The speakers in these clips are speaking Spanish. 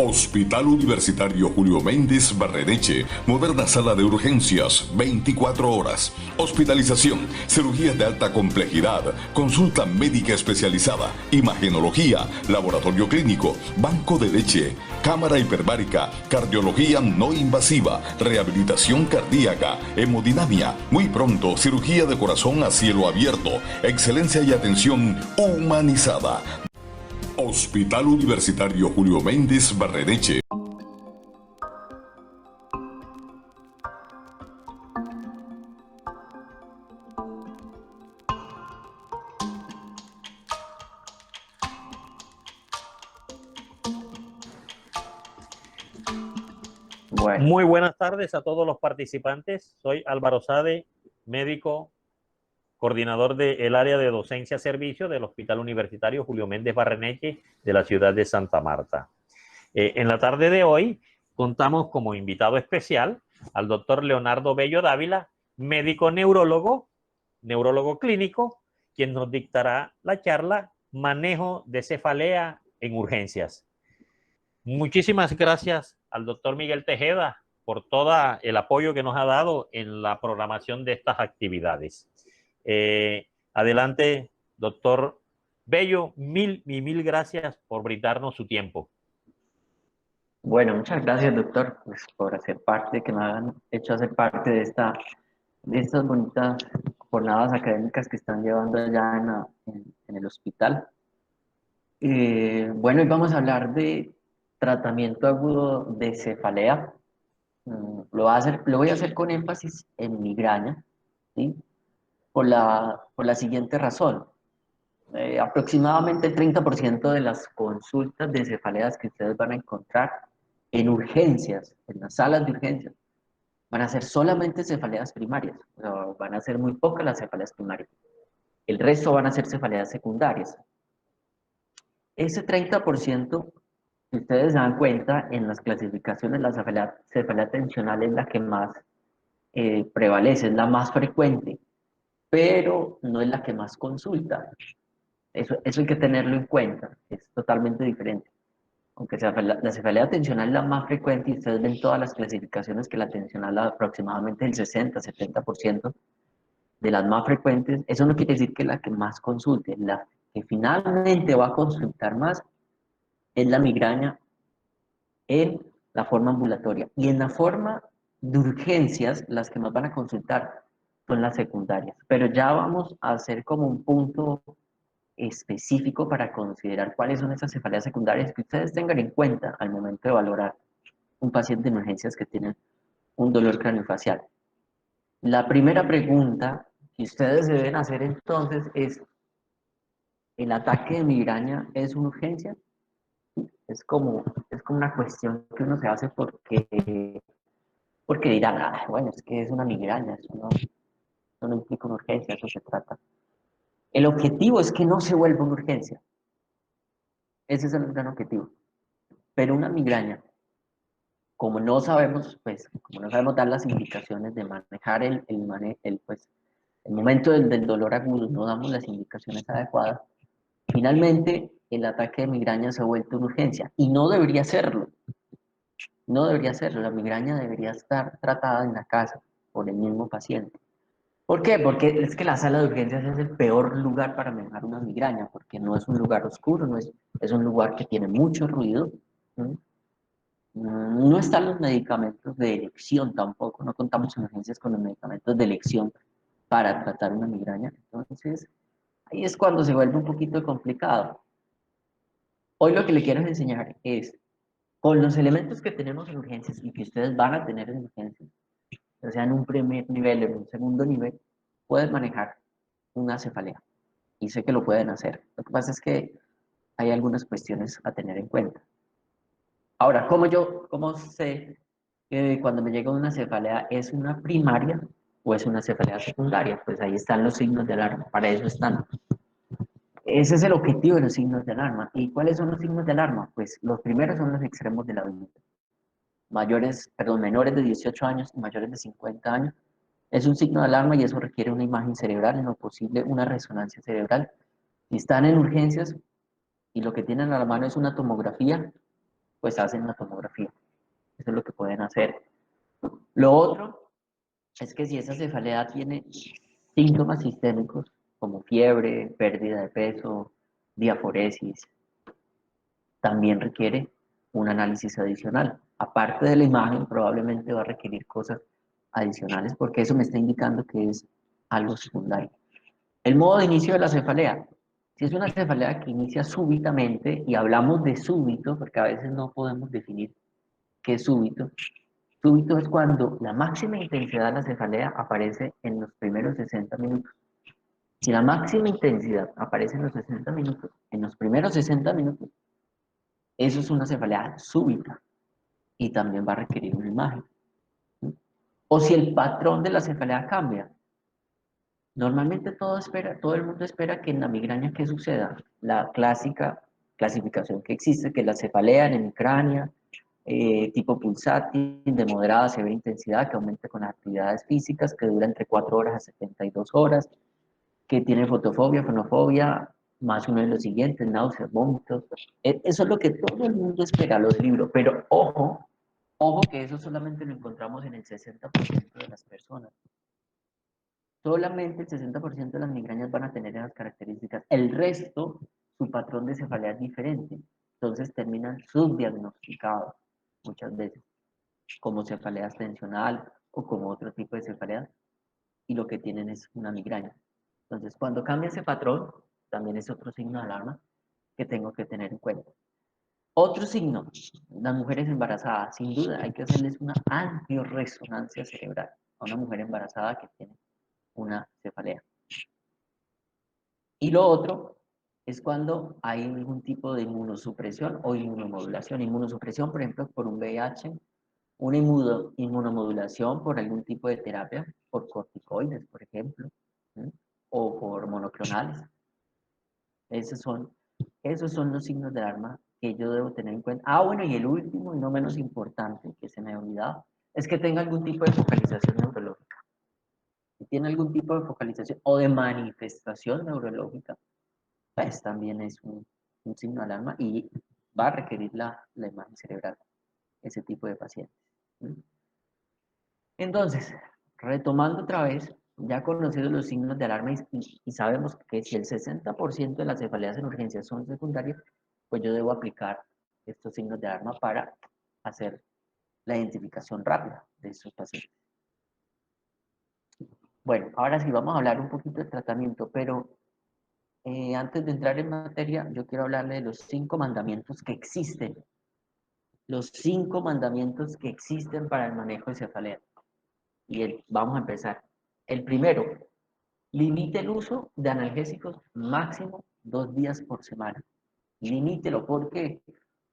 Hospital Universitario Julio Méndez Barreneche, moderna sala de urgencias, 24 horas. Hospitalización, cirugías de alta complejidad, consulta médica especializada, imagenología, laboratorio clínico, banco de leche, cámara hiperbárica, cardiología no invasiva, rehabilitación cardíaca, hemodinamia. Muy pronto, cirugía de corazón a cielo abierto, excelencia y atención humanizada. Hospital Universitario Julio Méndez Barreneche. Bueno, Muy buenas tardes a todos los participantes. Soy Álvaro Sade, médico, coordinador del área de docencia servicio del Hospital Universitario Julio Méndez Barreneche de la ciudad de Santa Marta. En la tarde de hoy contamos como invitado especial al doctor Leonardo Bello Dávila, médico neurólogo clínico, quien nos dictará la charla Manejo de cefalea en urgencias. Muchísimas gracias al doctor Miguel Tejeda por todo el apoyo que nos ha dado en la programación de estas actividades. Adelante, doctor Bello, mil gracias por brindarnos su tiempo. bueno, muchas gracias, doctor, pues, por hacer parte, que me han hecho hacer parte de estas bonitas jornadas académicas que están llevando allá en el hospital. Bueno, hoy vamos a hablar de tratamiento agudo de cefalea. Lo voy a hacer con énfasis en migraña, ¿sí? Por la siguiente razón. Aproximadamente el 30% de las consultas de cefaleas que ustedes van a encontrar en urgencias, en las salas de urgencias, van a ser solamente cefaleas primarias. O sea, van a ser muy pocas las cefaleas primarias. El resto van a ser cefaleas secundarias. Ese 30%, si ustedes se dan cuenta, en las clasificaciones, la cefalea tensional es la que más prevalece, es la más frecuente, pero no es la que más consulta. Eso hay que tenerlo en cuenta, es totalmente diferente. Aunque la cefalea tensional es la más frecuente y ustedes ven todas las clasificaciones que la tensional aproximadamente el 60-70% de las más frecuentes, eso no quiere decir que la que más consulte, la que finalmente va a consultar más es la migraña en la forma ambulatoria. Y en la forma de urgencias, las que más van a consultar son las secundarias. Pero ya vamos a hacer como un punto específico para considerar cuáles son esas cefaleas secundarias que ustedes tengan en cuenta al momento de valorar un paciente en urgencias que tiene un dolor craneofacial. La primera pregunta que ustedes deben hacer entonces es, ¿el ataque de migraña es una urgencia? Es como una cuestión que uno se hace porque dirán, ah, bueno, es que es una migraña, eso no implica una urgencia, eso se trata. El objetivo es que no se vuelva una urgencia. Ese es el gran objetivo. Pero una migraña, como no sabemos, pues, como no sabemos dar las indicaciones de manejar el momento del dolor agudo, no damos las indicaciones adecuadas, finalmente el ataque de migraña se ha vuelto una urgencia y no debería serlo. No debería serlo, la migraña debería estar tratada en la casa por el mismo paciente. ¿Por qué? Porque es que la sala de urgencias es el peor lugar para manejar una migraña, porque no es un lugar oscuro, es un lugar que tiene mucho ruido. ¿Sí? No están los medicamentos de elección tampoco, no contamos en urgencias con los medicamentos de elección para tratar una migraña. Entonces, ahí es cuando se vuelve un poquito complicado. Hoy lo que le quiero enseñar es, con los elementos que tenemos en urgencias y que ustedes van a tener en urgencias, o sea, en un primer nivel, en un segundo nivel, pueden manejar una cefalea. Y sé que lo pueden hacer. Lo que pasa es que hay algunas cuestiones a tener en cuenta. Ahora, ¿cómo sé que cuando me llega una cefalea es una primaria o es una cefalea secundaria? Pues ahí están los signos de alarma, para eso están. Ese es el objetivo de los signos de alarma. ¿Y cuáles son los signos de alarma? Pues los primeros son los extremos de la vida. Menores de 18 años y mayores de 50 años. Es un signo de alarma y eso requiere una imagen cerebral, en lo posible una resonancia cerebral. Si están en urgencias y lo que tienen a la mano es una tomografía, pues hacen la tomografía. Eso es lo que pueden hacer. Lo otro es que si esa cefalea tiene síntomas sistémicos como fiebre, pérdida de peso, diaforesis, también requiere un análisis adicional. Aparte de la imagen, probablemente va a requerir cosas adicionales porque eso me está indicando que es algo secundario. El modo de inicio de la cefalea. Si es una cefalea que inicia súbitamente, y hablamos de súbito, porque a veces no podemos definir qué es súbito. Súbito es cuando la máxima intensidad de la cefalea aparece en los primeros 60 minutos. Si la máxima intensidad aparece en los 60 minutos, en los primeros 60 minutos, eso es una cefalea súbita y también va a requerir una imagen. ¿Sí? O si el patrón de la cefalea cambia. Normalmente todo el mundo espera que en la migraña, ¿qué suceda? La clásica clasificación que existe, que es la cefalea en hemicrania, tipo pulsátil, de moderada a severa intensidad, que aumenta con las actividades físicas, que dura entre 4 horas a 72 horas, que tiene fotofobia, fonofobia, más uno de los siguientes, náuseas, vómitos. Eso es lo que todo el mundo espera, los libros, pero ojo, ojo que eso solamente lo encontramos en el 60% de las personas. Solamente el 60% de las migrañas van a tener esas características. El resto, su patrón de cefalea es diferente. Entonces terminan subdiagnosticados muchas veces, como cefalea extensional o como otro tipo de cefalea, y lo que tienen es una migraña. Entonces, cuando cambia ese patrón, también es otro signo de alarma que tengo que tener en cuenta. Otro signo, las mujeres embarazadas, sin duda hay que hacerles una angioresonancia cerebral a una mujer embarazada que tiene una cefalea. Y lo otro es cuando hay algún tipo de inmunosupresión o inmunomodulación. Inmunosupresión, por ejemplo, por un VIH, una inmunomodulación por algún tipo de terapia, por corticoides, por ejemplo, ¿sí? O por monoclonales. Esos son los signos de alarma que yo debo tener en cuenta. Ah, bueno, y el último y no menos importante, que se me ha olvidado, es que tenga algún tipo de focalización neurológica. Si tiene algún tipo de focalización o de manifestación neurológica, pues también es un signo de alarma y va a requerir la imagen cerebral, ese tipo de pacientes. ¿Sí? Entonces, retomando otra vez, ya conocidos los signos de alarma y sabemos que si el 60% de las cefaleas en urgencias son secundarias, pues yo debo aplicar estos signos de alarma para hacer la identificación rápida de esos pacientes. Bueno, ahora sí vamos a hablar un poquito del tratamiento, pero antes de entrar en materia, yo quiero hablarle de los 5 mandamientos que existen. Los 5 mandamientos que existen para el manejo de cefalea. Vamos a empezar. El primero, limite el uso de analgésicos máximo 2 días por semana. Limítelo, ¿por qué?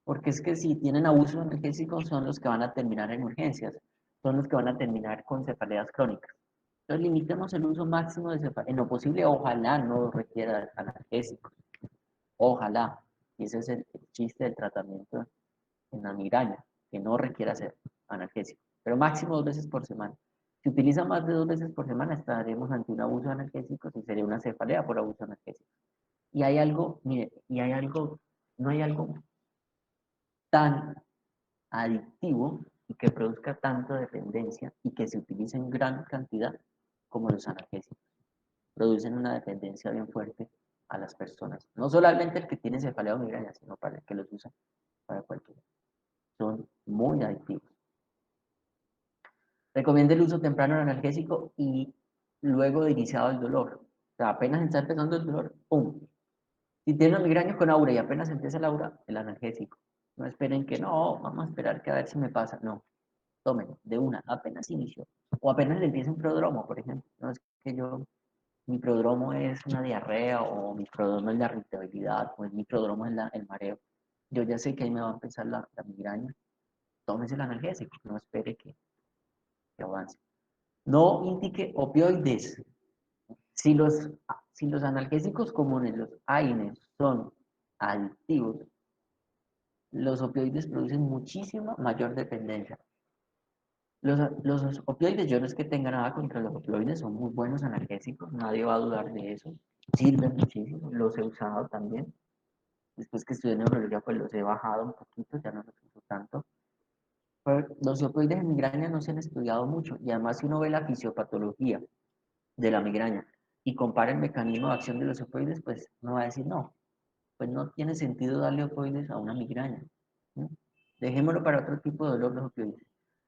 Porque es que si tienen abuso de analgésicos son los que van a terminar en urgencias, son los que van a terminar con cefaleas crónicas. Entonces limitemos el uso máximo de cefalea. En lo posible, ojalá no requiera analgésicos. Ojalá. Y ese es el chiste del tratamiento en la migraña, que no requiera ser analgésico. Pero máximo 2 veces por semana. Si utiliza más de 2 veces por semana, estaremos ante un abuso de analgésicos y sería una cefalea por abuso de analgésicos. Y hay algo, mire, no hay algo tan adictivo y que produzca tanta dependencia y que se utilice en gran cantidad como los analgésicos. Producen una dependencia bien fuerte a las personas. No solamente el que tiene cefalea o migraña, sino para el que los usa para cualquiera. Son muy adictivos. Recomienda el uso temprano del analgésico y luego de iniciado el dolor. O sea, apenas está empezando el dolor, ¡pum! Si tiene una migraña con aura y apenas empieza la aura, el analgésico. No esperen que no, vamos a esperar que a ver si me pasa. No, tomen de una, apenas inició. O apenas le empieza un prodromo, por ejemplo. No es que mi prodromo es una diarrea, o mi prodromo es la irritabilidad, o mi prodromo es el mareo. Yo ya sé que ahí me va a empezar la migraña. Tómese el analgésico, no espere que avance. No indique opioides. Si los analgésicos comunes, los AINES, son adictivos, los opioides producen muchísima mayor dependencia. Los opioides, yo no es que tenga nada contra los opioides, son muy buenos analgésicos, nadie va a dudar de eso. Sirven muchísimo, los he usado también. Después que estudié neurología, pues los he bajado un poquito, ya no los uso los opioides en migraña no se han estudiado mucho y además si uno ve la fisiopatología de la migraña y compara el mecanismo de acción de los opioides, pues uno va a decir, no, pues no tiene sentido darle opioides a una migraña. ¿No? Dejémoslo para otro tipo de dolor los opioides.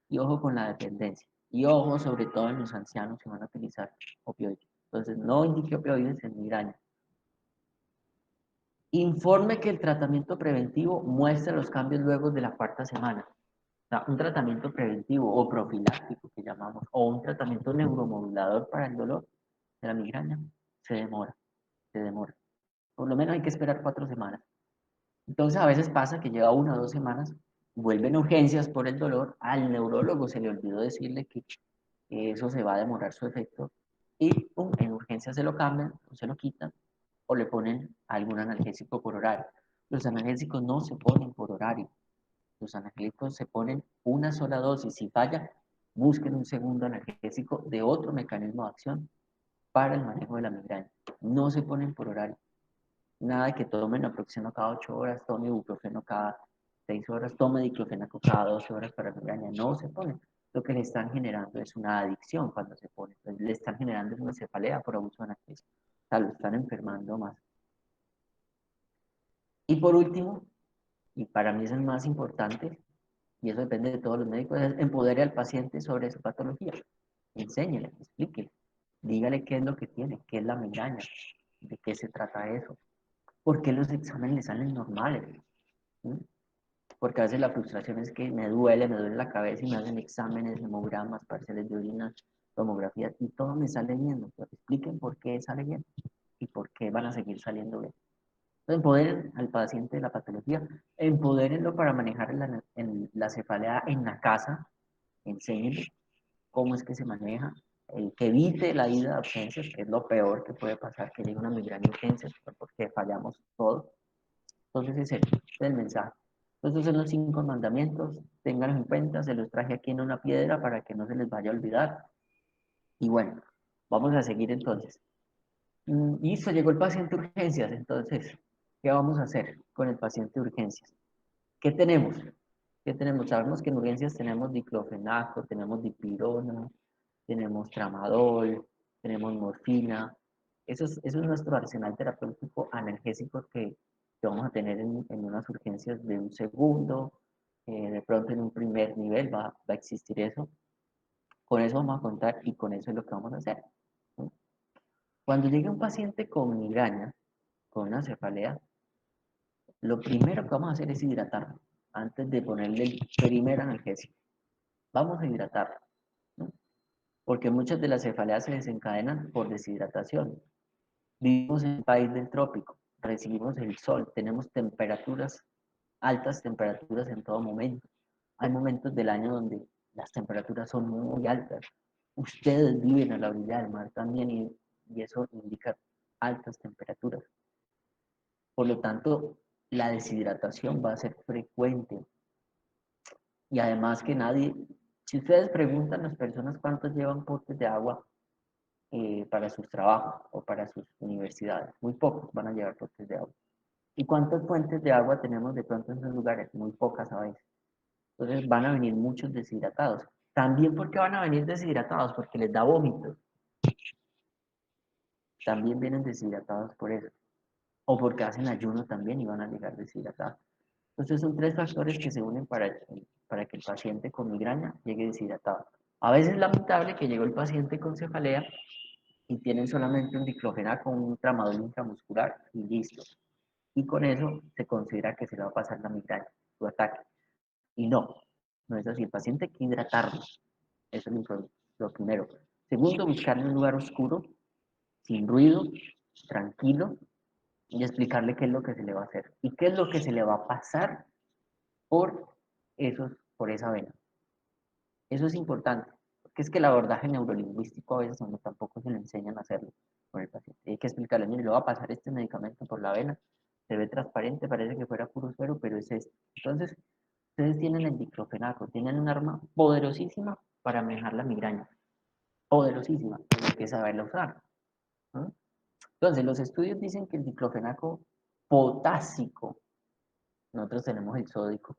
Y ojo con la dependencia. Y ojo sobre todo en los ancianos que van a utilizar opioides. Entonces, no indique opioides en migraña. Informe que el tratamiento preventivo muestra los cambios luego de la cuarta semana. O sea, un tratamiento preventivo o profiláctico que llamamos, o un tratamiento neuromodulador para el dolor de la migraña, se demora, se demora. Por lo menos hay que esperar 4 semanas. Entonces a veces pasa que lleva 1 o 2 semanas, vuelven urgencias por el dolor, al neurólogo se le olvidó decirle que eso se va a demorar su efecto y pum, en urgencias se lo cambian o se lo quitan o le ponen algún analgésico por horario. Los analgésicos no se ponen por horario, los analgésicos se ponen una sola dosis. Si falla, busquen un segundo analgésico de otro mecanismo de acción para el manejo de la migraña. No se ponen por horario. Nada de que tomen naproxeno cada 8 horas, tome ibuprofeno cada 6 horas, tome diclofenaco cada 12 horas para migraña. No se ponen. Lo que le están generando es una adicción cuando se pone. Entonces, le están generando una cefalea por abuso de analgésico. O sea, lo están enfermando más. Y por último, y para mí es el más importante, y eso depende de todos los médicos, es empodere al paciente sobre su patología. Enséñele, explíquele, dígale qué es lo que tiene, qué es la migraña, de qué se trata eso, por qué los exámenes le salen normales. ¿Sí? Porque a veces la frustración es que me duele la cabeza y me hacen exámenes, hemogramas, parciales de orina, tomografías y todo me sale bien. Pero expliquen por qué sale bien y por qué van a seguir saliendo bien. Entonces, empoderen al paciente de la patología, empodérenlo para manejar la cefalea en la casa, enséñenle cómo es que se maneja, que evite la ida a urgencias, que es lo peor que puede pasar, que llegue una migraña a urgencias, porque fallamos todos. Entonces ese es el mensaje. Entonces son los 5 mandamientos, ténganlos en cuenta, se los traje aquí en una piedra para que no se les vaya a olvidar. Y bueno, vamos a seguir entonces. Listo, llegó el paciente de urgencias, entonces, ¿qué vamos a hacer con el paciente de urgencias? ¿Qué tenemos? ¿Qué tenemos? Sabemos que en urgencias tenemos diclofenaco, tenemos dipirona, tenemos tramadol, tenemos morfina. Eso es nuestro arsenal terapéutico analgésico que vamos a tener en unas urgencias de un segundo, de pronto en un primer nivel va a existir eso. Con eso vamos a contar y con eso es lo que vamos a hacer. ¿Sí? Cuando llegue un paciente con migraña, con una cefalea, lo primero que vamos a hacer es hidratarlo antes de ponerle el primer analgésico. Vamos a hidratarlo, ¿no? Porque muchas de las cefaleas se desencadenan por deshidratación. Vivimos en el país del trópico, recibimos el sol, tenemos temperaturas, altas temperaturas en todo momento. Hay momentos del año donde las temperaturas son muy altas. Ustedes viven a la orilla del mar también y eso indica altas temperaturas. Por lo tanto, la deshidratación va a ser frecuente. Y además que nadie, si ustedes preguntan a las personas cuántos llevan potes de agua para sus trabajos o para sus universidades, muy pocos van a llevar potes de agua. ¿Y cuántas fuentes de agua tenemos de pronto en esos lugares? Muy pocas a veces. Entonces van a venir muchos deshidratados. También porque van a venir deshidratados, porque les da vómito. También vienen deshidratados por eso. O porque hacen ayuno también y van a llegar deshidratados. Entonces son 3 factores que se unen para que el paciente con migraña llegue deshidratado. A veces es lamentable que llegó el paciente con cefalea y tienen solamente un diclofenaco, un tramadol intramuscular y listo. Y con eso se considera que se le va a pasar la migraña, su ataque. Y no, no es así. El paciente hay que hidratarlo. Eso es lo primero. Segundo, buscarle un lugar oscuro, sin ruido, tranquilo, y explicarle qué es lo que se le va a hacer y qué es lo que se le va a pasar por esa vena. Eso es importante, porque es que el abordaje neurolingüístico a veces no tampoco se le enseñan a hacerlo con el paciente. Hay que explicarle, mire, le va a pasar este medicamento por la vena, se ve transparente, parece que fuera puro suero, pero es esto. Entonces, ustedes tienen el diclofenaco, tienen un arma poderosísima para manejar la migraña, poderosísima, pero hay que saberla usar, ¿no? Entonces, los estudios dicen que el diclofenaco potásico, nosotros tenemos el sódico,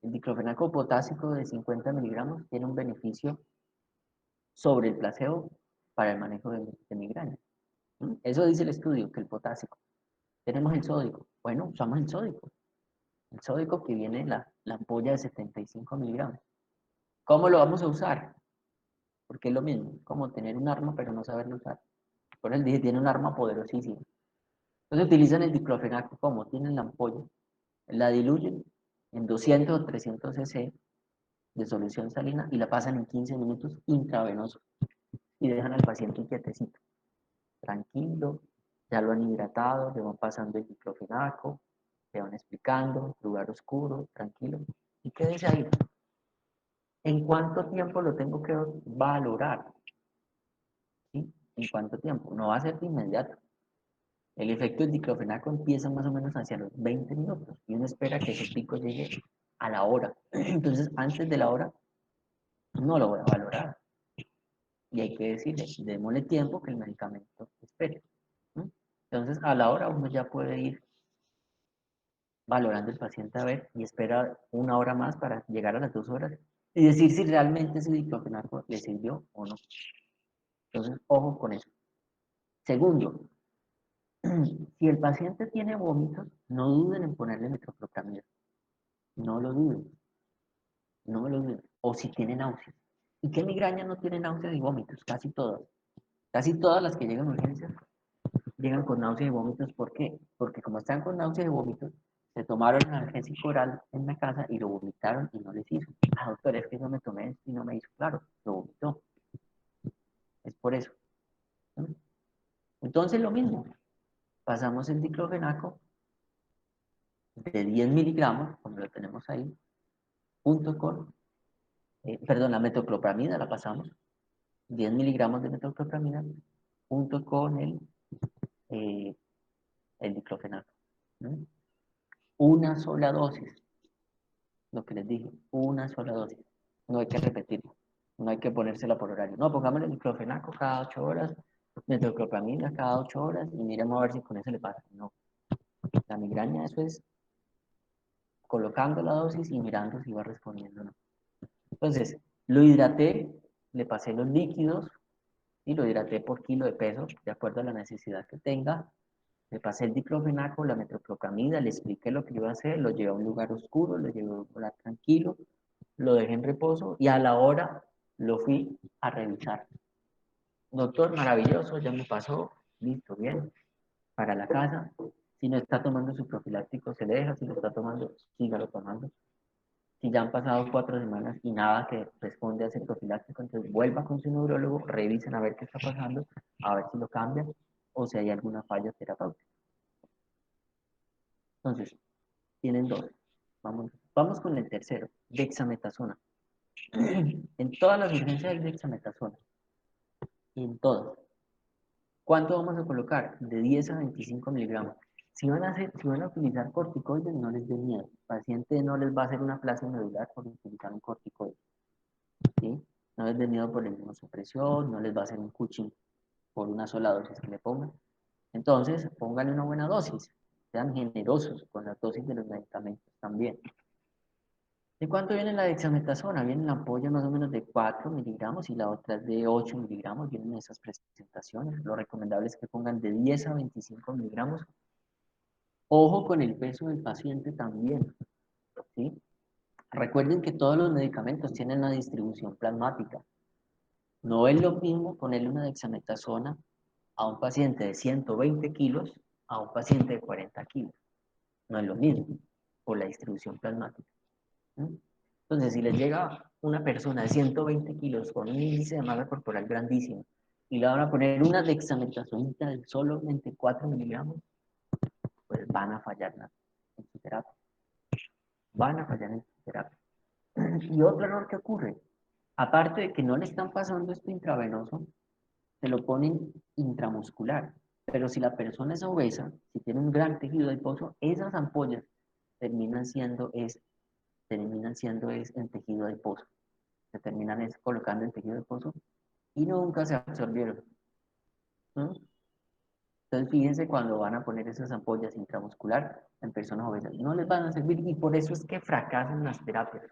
El diclofenaco potásico de 50 miligramos tiene un beneficio sobre el placebo para el manejo de migraña. Eso dice el estudio, que el potásico. Tenemos el sódico. Bueno, usamos el sódico. El sódico que viene en la ampolla de 75 miligramos. ¿Cómo lo vamos a usar? Porque es lo mismo, como tener un arma pero no saberlo usar. Por eso dije, tiene un arma poderosísima. Entonces utilizan el diclofenaco, ¿cómo? Tienen la ampolla, la diluyen en 200 o 300 cc de solución salina y la pasan en 15 minutos intravenoso y dejan al paciente quietecito, tranquilo, ya lo han hidratado, le van pasando el diclofenaco, le van explicando, lugar oscuro, tranquilo, y quédese ahí. ¿En cuánto tiempo lo tengo que valorar? ¿Sí? ¿En cuánto tiempo? No va a ser de inmediato. El efecto del diclofenaco empieza más o menos hacia los 20 minutos y uno espera que ese pico llegue a la hora. Entonces, antes de la hora, no lo voy a valorar. Y hay que decirle, démosle tiempo que el medicamento espere. ¿No? Entonces, a la hora uno ya puede ir valorando el paciente a ver y espera una hora más para llegar a las 2 horas y decir si realmente ese diclofenaco le sirvió o no. Entonces, ojo con eso. Segundo, si el paciente tiene vómitos, no duden en ponerle metoclopramida. No lo duden, no lo duden. O si tiene náuseas. ¿Y qué migraña no tiene náuseas y vómitos? Casi todas. Casi todas las que llegan a urgencias llegan con náuseas y vómitos. ¿Por qué? Porque como están con náuseas y vómitos, se tomaron el analgésico oral en la casa y lo vomitaron y no les hizo. Ah, doctor, es que no me tomé esto y no me hizo. Claro, lo vomitó. Es por eso. ¿No? Entonces lo mismo. Pasamos el diclofenaco de 10 miligramos, como lo tenemos ahí, junto con, perdón, la metoclopramida la pasamos, 10 miligramos de metoclopramida, junto con eh, el diclofenaco. ¿No? Una sola dosis, lo que les dije, una sola dosis. No hay que repetirlo, no hay que ponérsela por horario. No, pongámosle diclofenaco cada 8 horas, metoclopramida cada 8 horas y miremos a ver si con eso le pasa. No, la migraña eso es colocando la dosis y mirando si va respondiendo o no. Entonces, lo hidraté, le pasé los líquidos y lo hidraté por kilo de peso, de acuerdo a la necesidad que tenga. Le pasé el diclofenaco, la metoclopramida, le expliqué lo que iba a hacer, lo llevé a un lugar oscuro, lo llevé a un lugar tranquilo, lo dejé en reposo y a la hora lo fui a revisar. Doctor, maravilloso, ya me pasó, listo, bien, para la casa. Si no está tomando su profiláctico, se le deja, si lo está tomando, sígalo tomando. Si ya han pasado 4 semanas y nada que responde a ese profiláctico, entonces vuelva con su neurólogo, revisen a ver qué está pasando, a ver si lo cambian o si hay alguna falla terapéutica. Entonces, tienen dos. Vamos con el tercero, dexametasona. En todas las urgencias hay dexametasona. En todas. ¿Cuánto vamos a colocar? De 10 a 25 miligramos. Si van a utilizar corticoides, no les dé miedo. Al paciente no les va a hacer una plasia medular por utilizar un corticoide. ¿Sí? No les dé miedo por la inmunosupresión, no les va a hacer un cuchín por una sola dosis que le pongan. Entonces, pónganle una buena dosis. Sean generosos con la dosis de los medicamentos también. ¿De cuánto viene la dexametasona? Viene la ampolla más o menos de 4 miligramos y la otra es de 8 miligramos. Vienen esas presentaciones. Lo recomendable es que pongan de 10 a 25 miligramos. Ojo con el peso del paciente también. ¿Sí? Recuerden que todos los medicamentos tienen una distribución plasmática. No es lo mismo ponerle una dexametasona a un paciente de 120 kilos a un paciente de 40 kilos. No es lo mismo por la distribución plasmática. ¿Sí? Entonces, si les llega una persona de 120 kilos con un índice de masa corporal grandísimo y le van a poner una dexametasonita de solamente 4 miligramos, pues van a fallar en su terapia. Van a fallar en su terapia. Y otro error que ocurre, aparte de que no le están pasando esto intravenoso, se lo ponen intramuscular. Pero si la persona es obesa, si tiene un gran tejido adiposo, esas ampollas terminan siendo en tejido adiposo. Se terminan colocando en tejido adiposo y nunca se absorbieron. ¿No? Entonces, fíjense cuando van a poner esas ampollas intramuscular en personas obesas, no les van a servir y por eso es que fracasan las terapias.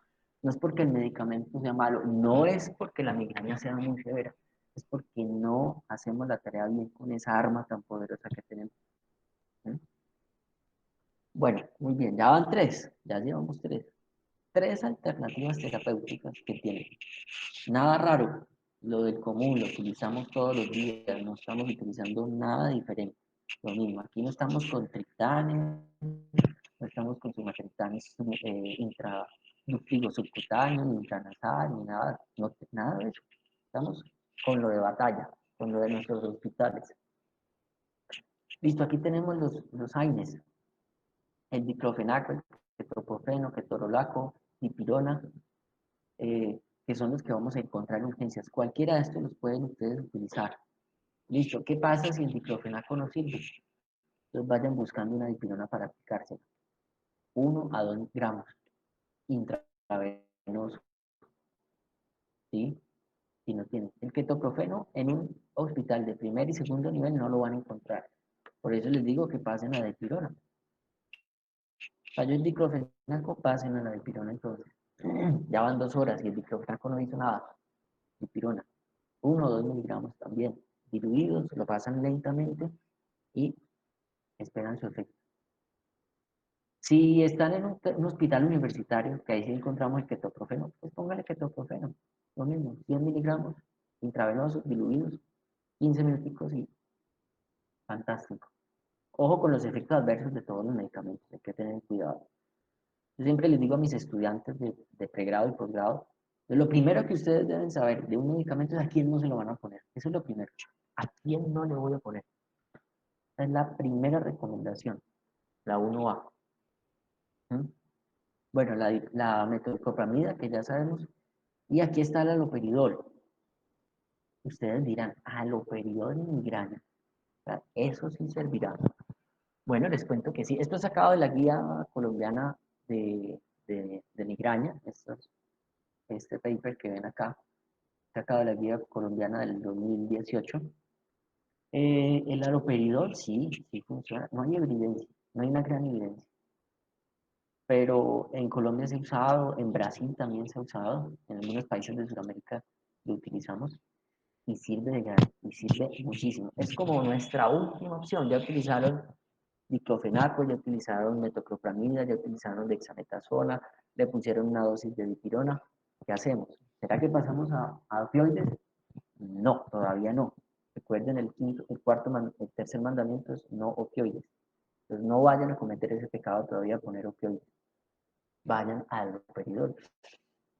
No es porque el medicamento sea malo, no es porque la migraña sea muy severa, es porque no hacemos la tarea bien con esa arma tan poderosa que tenemos. ¿Mm? Bueno, muy bien, ya van tres, ya llevamos tres. Tres alternativas terapéuticas que tienen. Nada raro, lo del común, lo utilizamos todos los días, no estamos utilizando nada diferente. Lo mismo, aquí no estamos con triptanes, no estamos con sumatriptanes digo, subcutáneos, ni intranasal, ni nada, no, nada de eso. Estamos con lo de batalla, con lo de nuestros hospitales. Listo, aquí tenemos los AINES, el diclofenaco, el ketoprofeno, ketorolaco, dipirona, que son los que vamos a encontrar en urgencias. Cualquiera de estos los pueden ustedes utilizar. Listo, ¿qué pasa si el diclofenaco no sirve? Entonces vayan buscando una dipirona para aplicársela. 1 a 2 gramos intravenoso. ¿Sí? Si no tienen. El ketoprofeno en un hospital de primer y segundo nivel no lo van a encontrar. Por eso les digo que pasen a la dipirona. Falló el diclofenaco, pasen a la dipirona entonces. Ya van 2 horas y el diclofenaco no hizo nada. Dipirona. 1 o 2 miligramos también. Diluidos, lo pasan lentamente y esperan su efecto. Si están en un hospital universitario, que ahí sí encontramos el ketoprofeno, pues póngale ketoprofeno. Lo mismo, 100 miligramos intravenosos, diluidos, 15 minuticos y fantástico. Ojo con los efectos adversos de todos los medicamentos, hay que tener cuidado. Yo siempre les digo a mis estudiantes de pregrado y posgrado, lo primero que ustedes deben saber de un medicamento es a quién no se lo van a poner. Eso es lo primero. ¿A quién no le voy a poner? Esa es la primera recomendación, la 1A. ¿Mm? Bueno, la metoclopramida, que ya sabemos, y aquí está el haloperidol. Ustedes dirán, haloperidol en migraña. O sea, eso sí servirá. Bueno, les cuento que sí. Esto es sacado de la guía colombiana de migraña. Este paper que ven acá, sacado de la guía colombiana del 2018. El haloperidol sí, sí funciona. No hay evidencia, no hay una gran evidencia. Pero en Colombia se ha usado, en Brasil también se ha usado, en algunos países de Sudamérica lo utilizamos y sirve de gran, y sirve muchísimo. Es como nuestra última opción. Ya utilizaron diclofenaco, ya utilizaron metoclopramida, ya utilizaron dexametasona, le pusieron una dosis de dipirona. ¿Qué hacemos? ¿Será que pasamos a opioides? No, todavía no. Recuerden el tercer mandamiento es no opioides. Entonces no vayan a cometer ese pecado todavía poner opioides. Vayan al haloperidol.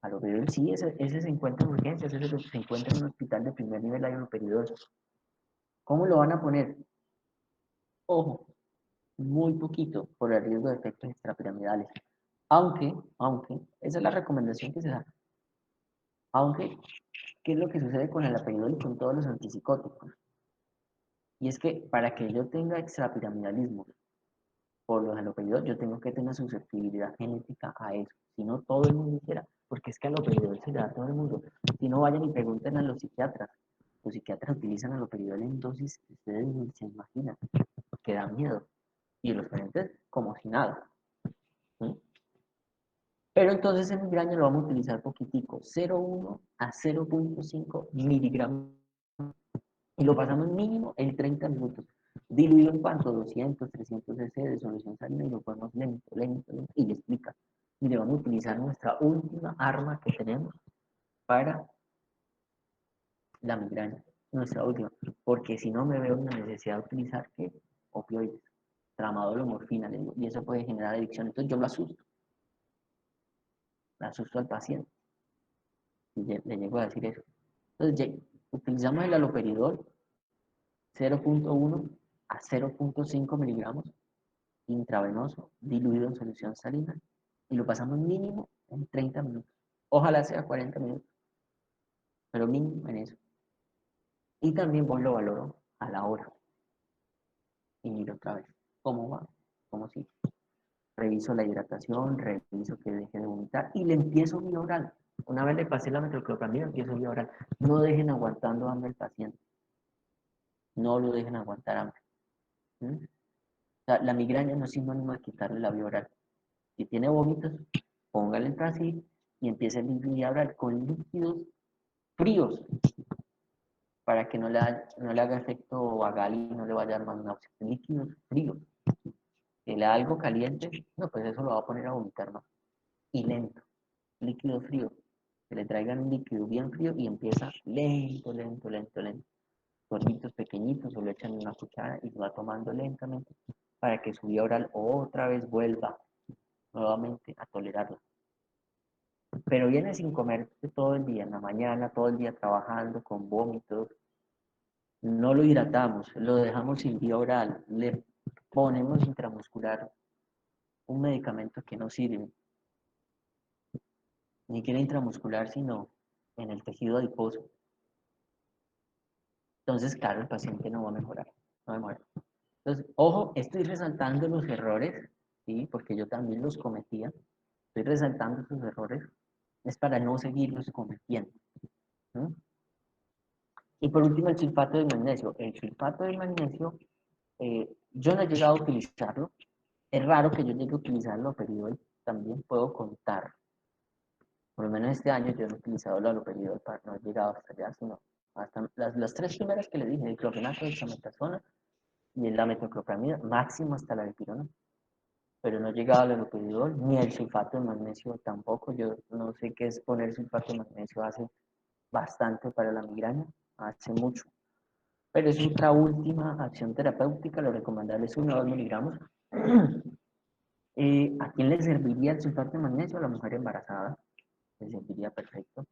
Haloperidol sí, ese se encuentra en urgencias, ese se encuentra en un hospital de primer nivel, hay haloperidol. ¿Cómo lo van a poner? Ojo, muy poquito por el riesgo de efectos extrapiramidales. Aunque, esa es la recomendación que se da. Aunque, ¿qué es lo que sucede con el haloperidol y con todos los antipsicóticos? Y es que para que yo tenga extrapiramidalismo por los haloperidol, yo tengo que tener susceptibilidad genética a eso. Si no, todo el mundo hiciera, porque es que haloperidol se le da a todo el mundo. Si no, vayan y pregunten a los psiquiatras. Los psiquiatras utilizan haloperidol en dosis que ustedes ni se imaginan, que da miedo. Y los pacientes como si nada. ¿Sí? Pero entonces en migraña lo vamos a utilizar poquitico, 0,1 a 0,5 miligramos. Y lo pasamos mínimo en 30 minutos. Diluido en cuanto 200, 300 cc de solución salina y lo ponemos lento, lento, lento. Y le explica. Y le vamos a utilizar nuestra última arma que tenemos para la migraña. Nuestra última. Porque si no me veo una necesidad de utilizar ¿qué? Opioides, tramadol o morfina. Y eso puede generar adicción. Entonces yo lo asusto. Le asusto al paciente. Y le llego a decir eso. Entonces utilizamos el haloperidol 0,1 a 0,5 miligramos intravenoso diluido en solución salina y lo pasamos mínimo en 30 minutos. Ojalá sea 40 minutos, pero mínimo en eso. Y también voy lo valoro a la hora y miro otra vez cómo va, cómo sigue. Reviso la hidratación, reviso que deje de vomitar y le empiezo vía oral. Una vez le pasé la metoclopramida, empiezo vía oral. No dejen aguantando hambre al paciente. No lo dejen aguantar hambre. ¿Mm? O sea, la migraña no es sinónimo de quitarle la vía oral. Si tiene vómitos, póngale el Prasil y empiece a limpiar oral con líquidos fríos para que no le haga efecto vagal y no le vaya a dar más náuseas. Líquidos fríos. Si le da algo caliente, no, pues eso lo va a poner a vomitar más. Y lento, líquido frío. Que le traigan un líquido bien frío y empieza lento, lento, lento, lento. Sorbitos pequeñitos o lo echan en una cuchara y lo va tomando lentamente para que su vía oral otra vez vuelva nuevamente a tolerarlo. Pero viene sin comer todo el día, en la mañana, todo el día trabajando con vómitos, no lo hidratamos, lo dejamos sin vía oral, le ponemos intramuscular un medicamento que no sirve, ni siquiera intramuscular, sino en el tejido adiposo. Entonces, claro, el paciente no va a mejorar, no va a mejorar. Entonces, ojo, estoy resaltando los errores, ¿sí? Porque yo también los cometía, estoy resaltando esos errores, es para no seguirlos cometiendo. ¿Sí? Y por último, el sulfato de magnesio. El sulfato de magnesio, yo no he llegado a utilizarlo. Es raro que yo llegue a utilizarlo, pero hoy también puedo contar. Por lo menos este año yo no he utilizado el haloperidol, no he llegado hasta allá, sino hasta las tres primeras que le dije, el clofenaco, el sametazona y la metoclopramida, máximo hasta la dipirona. Pero no he llegado al haloperidol, ni el sulfato de magnesio tampoco. Yo no sé qué es poner sulfato de magnesio, hace bastante para la migraña, hace mucho. Pero es otra última acción terapéutica, lo recomendable es 1 o 2 miligramos. ¿A quién le serviría el sulfato de magnesio? A la mujer embarazada, le serviría perfecto,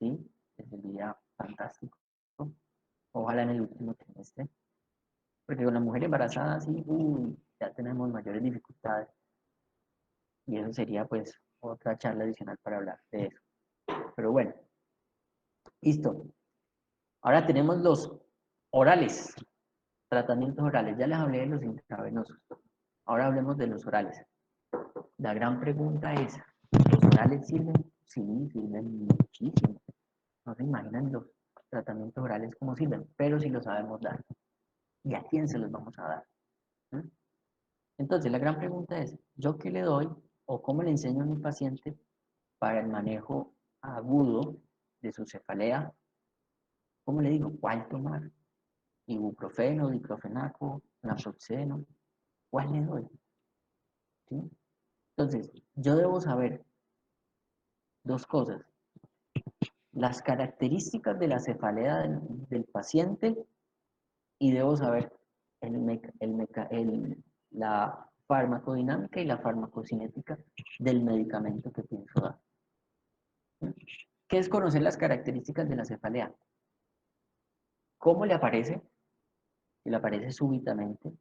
¿sí? Le serviría fantástico. Ojalá en el último trimestre, porque con la mujer embarazada, sí, ya tenemos mayores dificultades. Y eso sería, pues, otra charla adicional para hablar de eso. Pero bueno, listo. Ahora tenemos los orales, tratamientos orales. Ya les hablé de los intravenosos. Ahora hablemos de los orales. La gran pregunta es, ¿los orales sirven? Sí, sirven muchísimo. No se imaginan los tratamientos orales cómo sirven, pero si los sabemos dar. ¿Y a quién se los vamos a dar? ¿Mm? Entonces, la gran pregunta es, ¿yo qué le doy o cómo le enseño a mi paciente para el manejo agudo de su cefalea? ¿Cómo le digo? ¿Cuál tomar? ¿Ibuprofeno, diclofenaco, naproxeno? ¿Cuál le doy? ¿Sí? Entonces, yo debo saber dos cosas. Las características de la cefalea del paciente y debo saber la farmacodinámica y la farmacocinética del medicamento que pienso dar. ¿Qué es conocer las características de la cefalea? ¿Cómo le aparece? Si le aparece súbitamente,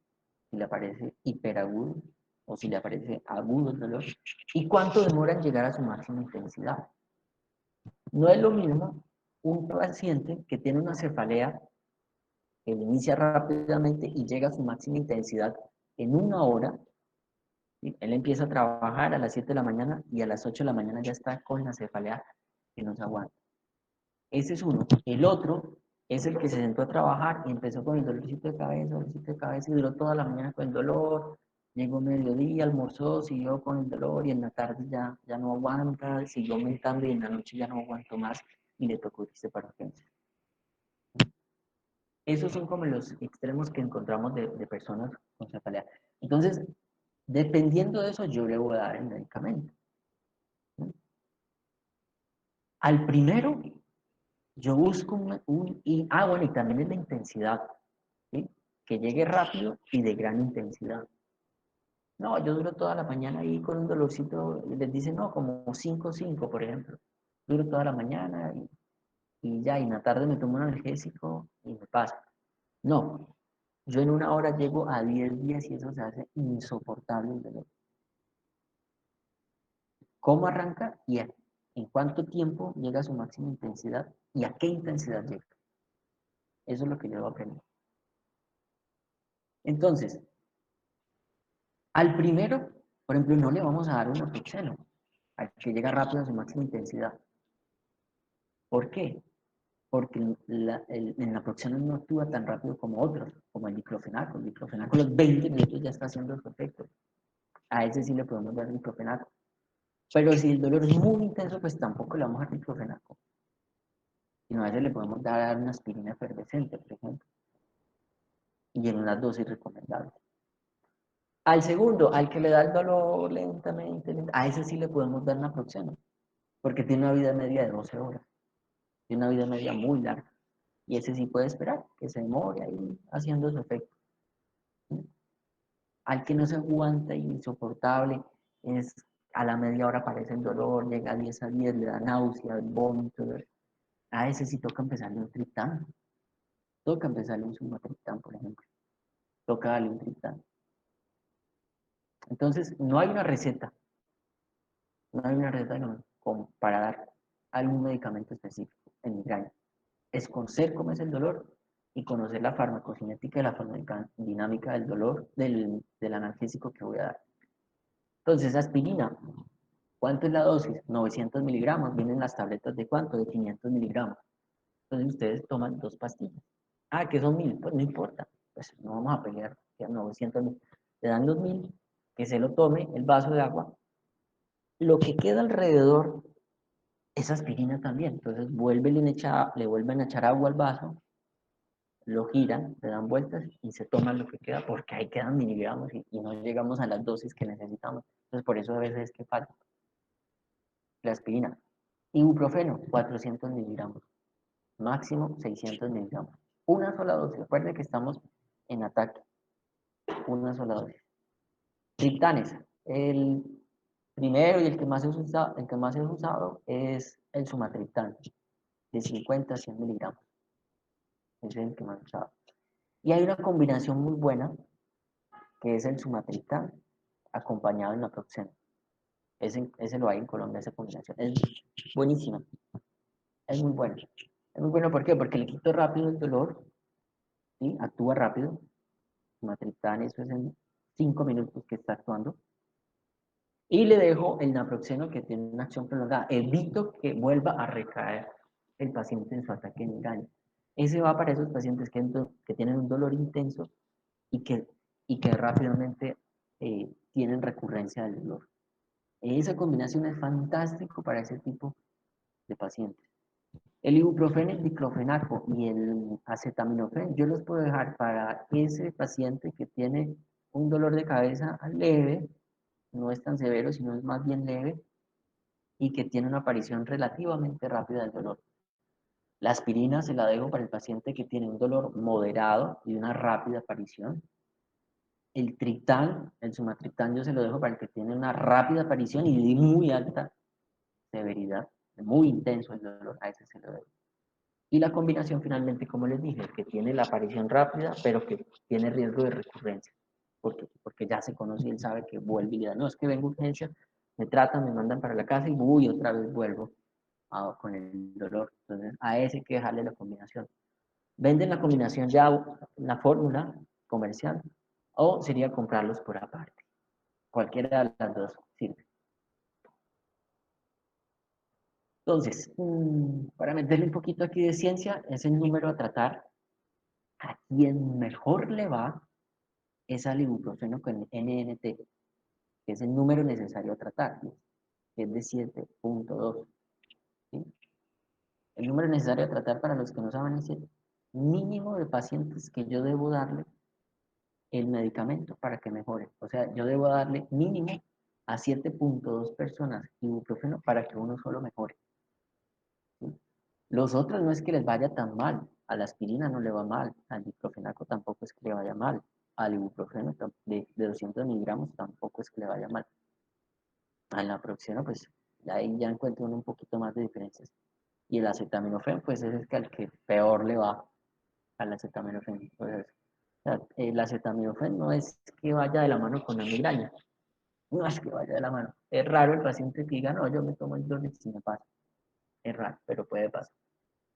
si le aparece hiperagudo o si le aparece agudo el dolor y cuánto demora en llegar a su máxima intensidad. No es lo mismo un paciente que tiene una cefalea que inicia rápidamente y llega a su máxima intensidad en 1 hora. ¿Sí? Él empieza a trabajar a las 7 de la mañana y a las 8 de la mañana ya está con la cefalea que no se aguanta. Ese es uno. El otro es el que se sentó a trabajar y empezó con el dolorcito de cabeza y duró toda la mañana con el dolor. Llegó mediodía, almorzó, siguió con el dolor y en la tarde ya no aguanta, siguió aumentando y en la noche ya no aguantó más y le tocó irse para urgencia. Esos son como los extremos que encontramos de personas con cefalea. Entonces, dependiendo de eso, yo le voy a dar el medicamento. ¿Sí? Al primero, yo busco bueno, y también es la intensidad, ¿sí? Que llegue rápido y de gran intensidad. No, yo duro toda la mañana ahí con un dolorcito, y les dicen, no, como 5 por ejemplo. Duro toda la mañana y ya, y en la tarde me tomo un analgésico y me pasa. No, yo en 1 hora llego a 10 días y eso se hace insoportable el dolor. ¿Cómo arranca y en cuánto tiempo llega a su máxima intensidad y a qué intensidad llega? Eso es lo que yo debo aprender. Entonces, al primero, por ejemplo, no le vamos a dar un naproxeno, al que llega rápido a su máxima intensidad. ¿Por qué? porque el naproxeno no actúa tan rápido como otros, como el diclofenaco. El diclofenaco a los 20 minutos ya está haciendo su efecto. A ese sí le podemos dar diclofenaco. Pero si el dolor es muy intenso, pues tampoco le vamos a dar diclofenaco. Sino a ese le podemos dar una aspirina efervescente, por ejemplo, y en una dosis recomendable. Al segundo, al que le da el dolor lentamente, a ese sí le podemos dar naproxeno, porque tiene una vida media de 12 horas. Tiene una vida media muy larga. Y ese sí puede esperar, que se demore ahí haciendo su efecto. ¿Sí? Al que no se aguanta y insoportable, es a la media hora aparece el dolor, llega a 10 a 10, le da náusea, vómito. A ese sí toca empezarle un triptán. Toca empezarle un sumatriptán, por ejemplo. Toca darle un triptán. Entonces, no hay una receta. No hay una receta como para dar algún medicamento específico en migraña. Es conocer cómo es el dolor y conocer la farmacocinética y la farmacodinámica del dolor del analgésico que voy a dar. Entonces, aspirina, ¿cuánto es la dosis? 900 miligramos. Vienen las tabletas de cuánto? De 500 miligramos. Entonces, ustedes toman 2 pastillas. Ah, que son 1000, pues no importa. Pues no vamos a pelear, que 900 mil. Le dan los 1000, que se lo tome el vaso de agua. Lo que queda alrededor es aspirina también. Entonces, le vuelven a echar agua al vaso, lo giran, le dan vueltas y se toman lo que queda, porque ahí quedan miligramos y no llegamos a las dosis que necesitamos. Entonces, por eso a veces es que falta la aspirina. Ibuprofeno, 400 miligramos, máximo 600 miligramos. Una sola dosis. Recuerde que estamos en ataque. Una sola dosis. Triptanes. El primero y el que más he usado es el sumatriptán, de 50 a 100 miligramos. Ese es el que más he usado. Y hay una combinación muy buena, que es el sumatriptán acompañado de naproxeno. Ese lo hay en Colombia, esa combinación. Es buenísima. Es muy bueno. Es muy bueno, ¿por qué? Porque le quito rápido el dolor, ¿sí? Actúa rápido. Sumatriptán, eso es en 5 minutos que está actuando. Y le dejo el naproxeno, que tiene una acción prolongada. Evito que vuelva a recaer el paciente en su ataque de migraña. Ese va para esos pacientes que tienen un dolor intenso y que rápidamente tienen recurrencia del dolor. Esa combinación es fantástico para ese tipo de pacientes. El ibuprofeno, el diclofenaco y el acetaminofén, yo los puedo dejar para ese paciente que tiene un dolor de cabeza leve, no es tan severo, sino es más bien leve, y que tiene una aparición relativamente rápida del dolor. La aspirina se la dejo para el paciente que tiene un dolor moderado y una rápida aparición. El triptán, el sumatriptán, yo se lo dejo para el que tiene una rápida aparición y de muy alta severidad, muy intenso el dolor, a ese se lo dejo. Y la combinación finalmente, como les dije, que tiene la aparición rápida, pero que tiene riesgo de recurrencia, porque ya se conoce y él sabe que vuelve y le da, no, es que vengo a urgencia, me tratan, me mandan para la casa y uy, otra vez vuelvo con el dolor. Entonces, a ese hay que dejarle la combinación. Venden la combinación ya, la fórmula comercial, o sería comprarlos por aparte. Cualquiera de las dos sirve. Entonces, para meterle un poquito aquí de ciencia, es el número a tratar. A quien mejor le va es al ibuprofeno con NNT, que es el número necesario a tratar, ¿sí? Que es de 7.2. ¿Sí? El número necesario a tratar, para los que no saben, es el mínimo de pacientes que yo debo darle el medicamento para que mejore. O sea, yo debo darle mínimo a 7.2 personas ibuprofeno para que uno solo mejore. ¿Sí? Los otros no es que les vaya tan mal. A la aspirina no le va mal. Al diclofenaco tampoco es que le vaya mal. Al ibuprofeno de 200 miligramos tampoco es que le vaya mal. A la naproxeno, pues ahí ya encuentro uno un poquito más de diferencias. Y el acetaminofén, pues es el que al que peor le va al acetaminofén. Pues, o sea, el acetaminofén no es que vaya de la mano con la migraña. No es que vaya de la mano. Es raro el paciente que diga, no, yo me tomo el Dormix y me pasa. Es raro, pero puede pasar.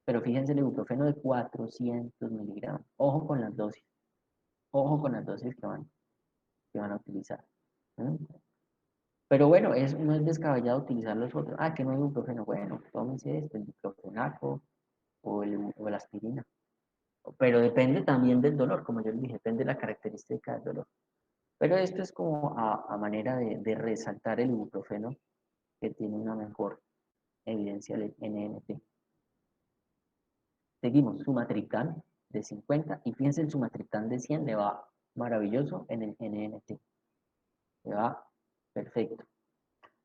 Pero fíjense el ibuprofeno de 400 miligramos. Ojo con las dosis. Ojo con las dosis que van a utilizar. ¿Mm? Pero bueno, no es descabellado utilizar los otros. Ah, que no hay ibuprofeno. Bueno, tómense esto, el diclofenaco, o la aspirina. Pero depende también del dolor, como yo les dije, depende de la característica del dolor. Pero esto es como a manera de resaltar el ibuprofeno, que tiene una mejor evidencia del NNT. Seguimos, sumatriptán de 50, y fíjense, el sumatriptán de 100 le va maravilloso en el NNT. Le va perfecto.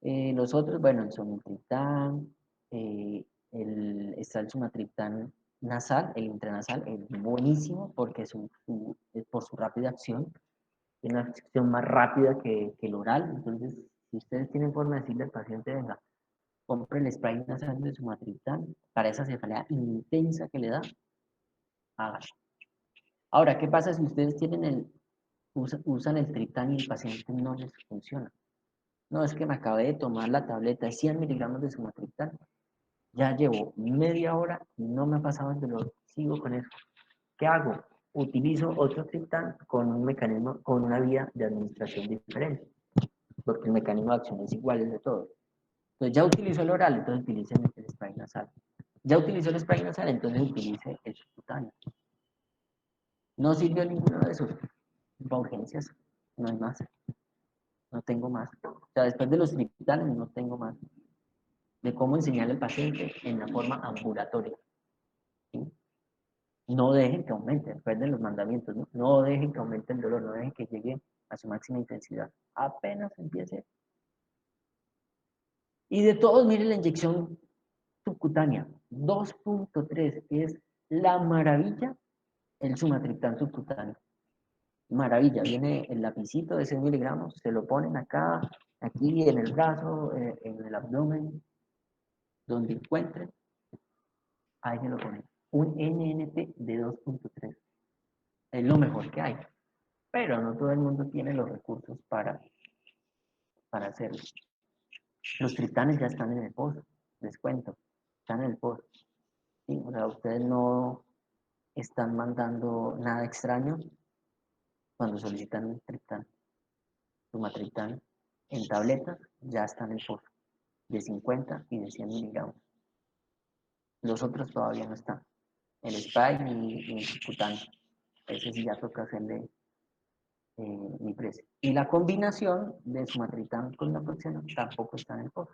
Los otros, bueno, el sumatriptán, está el sumatriptán nasal, el intranasal, es buenísimo porque por su rápida acción, tiene una acción más rápida que el oral. Entonces, si ustedes tienen forma de decirle al paciente, venga, compre el spray nasal de sumatriptán para esa cefalea intensa que le da, hágalo. Ahora, ¿qué pasa si ustedes usan el triptán y el paciente no les funciona? No, es que me acabé de tomar la tableta de 100 miligramos de sumatriptán. Ya llevo media hora y no me ha pasado el dolor. Sigo con eso. ¿Qué hago? Utilizo otro triptán con un mecanismo, con una vía de administración diferente, porque el mecanismo de acción es igual de todo. Entonces ya utilizo el oral, entonces utilice el spray nasal. Ya utilizó el spray nasal, entonces utilice el subcutáneo. No sirvió ninguno de esos. Para urgencias, no hay más. No tengo más. O sea, después de los triptanes no tengo más. De cómo enseñarle al paciente en la forma ambulatoria. ¿Sí? No dejen que aumente, recuerden los mandamientos, ¿no? No dejen que aumente el dolor, no dejen que llegue a su máxima intensidad. Apenas empiece. Y de todos, miren la inyección subcutánea, 2.3, es la maravilla, el sumatriptán subcutáneo. Maravilla, viene el lapicito de 6 miligramos, se lo ponen acá, aquí en el brazo, en el abdomen, donde encuentren, ahí se lo ponen. Un NNT de 2.3, es lo mejor que hay, pero no todo el mundo tiene los recursos para hacerlo. Los triptanes ya están en el post, les cuento, están en el post. ¿Sí? O sea, ustedes no están mandando nada extraño cuando solicitan un triptán. Sumatriptán en tabletas ya está en el post, de 50 y de 100 miligramos. Los otros todavía no están. El spray ni el subcutáneo. Ese sí ya toca hacerle mi precio. Y la combinación de sumatriptán con naproxeno tampoco está en el post.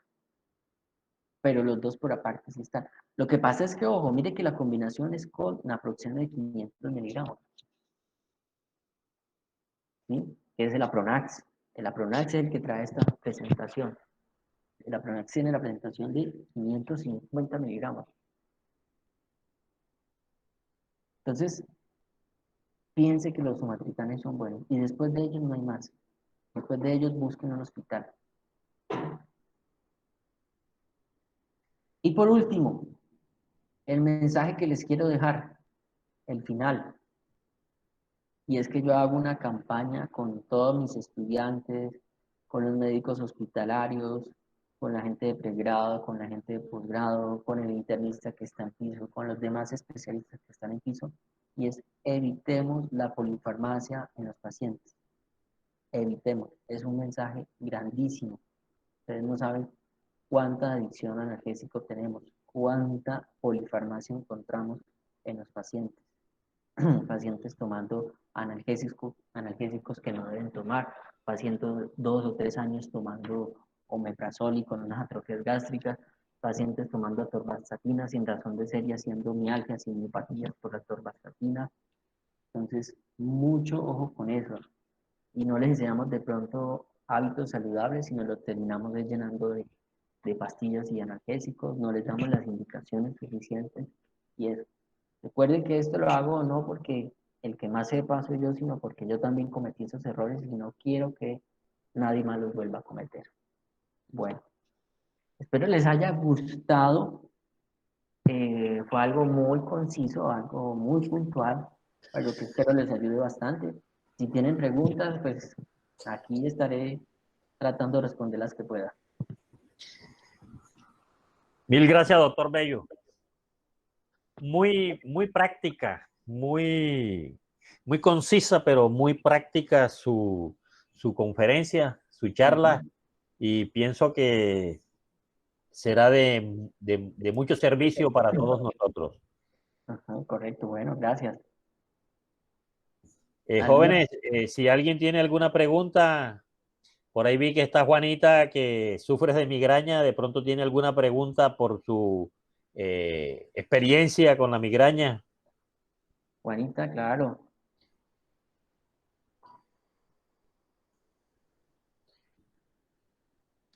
Pero los dos por aparte sí están. Lo que pasa es que, ojo, mire que la combinación es con naproxeno de 500 miligramos. ¿Sí? Que es el Apronax. El Apronax es el que trae esta presentación. El Apronax tiene la presentación de 550 miligramos. Entonces, fíjense que los sumatriptanes son buenos. Y después de ellos no hay más. Después de ellos busquen un hospital. Y por último, el mensaje que les quiero dejar, el final. Y es que yo hago una campaña con todos mis estudiantes, con los médicos hospitalarios, con la gente de pregrado, con la gente de posgrado, con el internista que está en piso, con los demás especialistas que están en piso, y es evitemos la polifarmacia en los pacientes. Evitemos. Es un mensaje grandísimo. Ustedes no saben cuánta adicción a analgésico tenemos, cuánta polifarmacia encontramos en los pacientes. Pacientes tomando analgésicos que no deben tomar, pacientes 2 o 3 años tomando omeprazol y con unas atrofias gástricas, pacientes tomando atorvastatina sin razón de ser y haciendo mialgias y miopatías por la atorvastatina. Entonces, mucho ojo con eso. Y no les enseñamos de pronto hábitos saludables, sino lo terminamos llenando de pastillas y analgésicos, no les damos las indicaciones suficientes y eso. Recuerden que esto lo hago no porque el que más sepa soy yo, sino porque yo también cometí esos errores y no quiero que nadie más los vuelva a cometer. Bueno, espero les haya gustado. Fue algo muy conciso, algo muy puntual, algo que espero les ayude bastante. Si tienen preguntas, pues aquí estaré tratando de responder las que pueda. Mil gracias, doctor Bello. Muy práctica, muy concisa, pero muy práctica su conferencia, su charla, y pienso que será de mucho servicio para todos nosotros. correcto, bueno, gracias. ¿Alguna? Jóvenes, si alguien tiene alguna pregunta, por ahí vi que está Juanita, que sufre de migraña, de pronto tiene alguna pregunta por su experiencia con la migraña. Juanita, claro.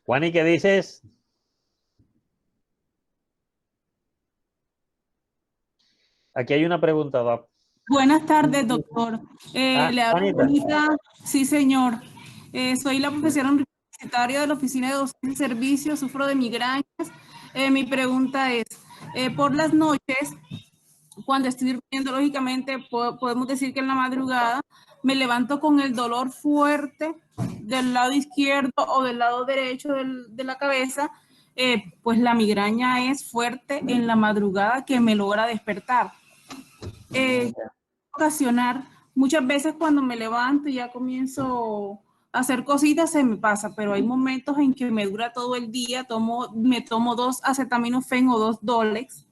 Juan, ¿y qué dices? Aquí hay una pregunta, Doc. Buenas tardes, doctor. Le hablo Juanita. Juanita. Sí, señor. Soy la profesora universitaria de la Oficina de Docencia y Servicios, sufro de migrañas. Mi pregunta es, por las noches, cuando estoy durmiendo, lógicamente, podemos decir que en la madrugada, me levanto con el dolor fuerte del lado izquierdo o del lado derecho de la cabeza, pues la migraña es fuerte en la madrugada que me logra despertar. Ocasionar, muchas veces cuando me levanto y ya comienzo a hacer cositas se me pasa, pero hay momentos en que me dura todo el día, me tomo 2 acetaminofén o 2 Dolex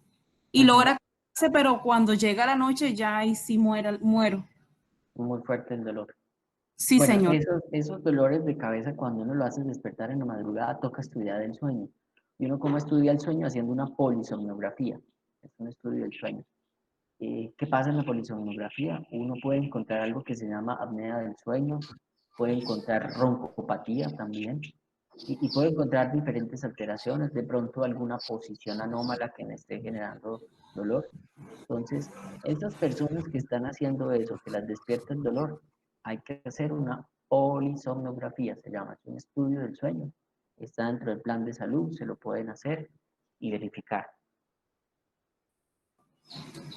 y logra quedarse, pero cuando llega la noche ya ahí sí muero. Muy fuerte el dolor. Sí, Bueno, señor. esos dolores de cabeza cuando uno lo hace despertar en la madrugada toca estudiar el sueño. ¿Y uno cómo estudia el sueño? Haciendo una polisomnografía. Es un estudio del sueño. ¿Qué pasa en la polisomnografía? Uno puede encontrar algo que se llama apnea del sueño, puede encontrar roncopatía también, y puede encontrar diferentes alteraciones, de pronto alguna posición anómala que me esté generando dolor. Entonces, estas personas que están haciendo eso, que las despierta el dolor, hay que hacer una polisomnografía, se llama, es un estudio del sueño. Está dentro del plan de salud, se lo pueden hacer y verificar.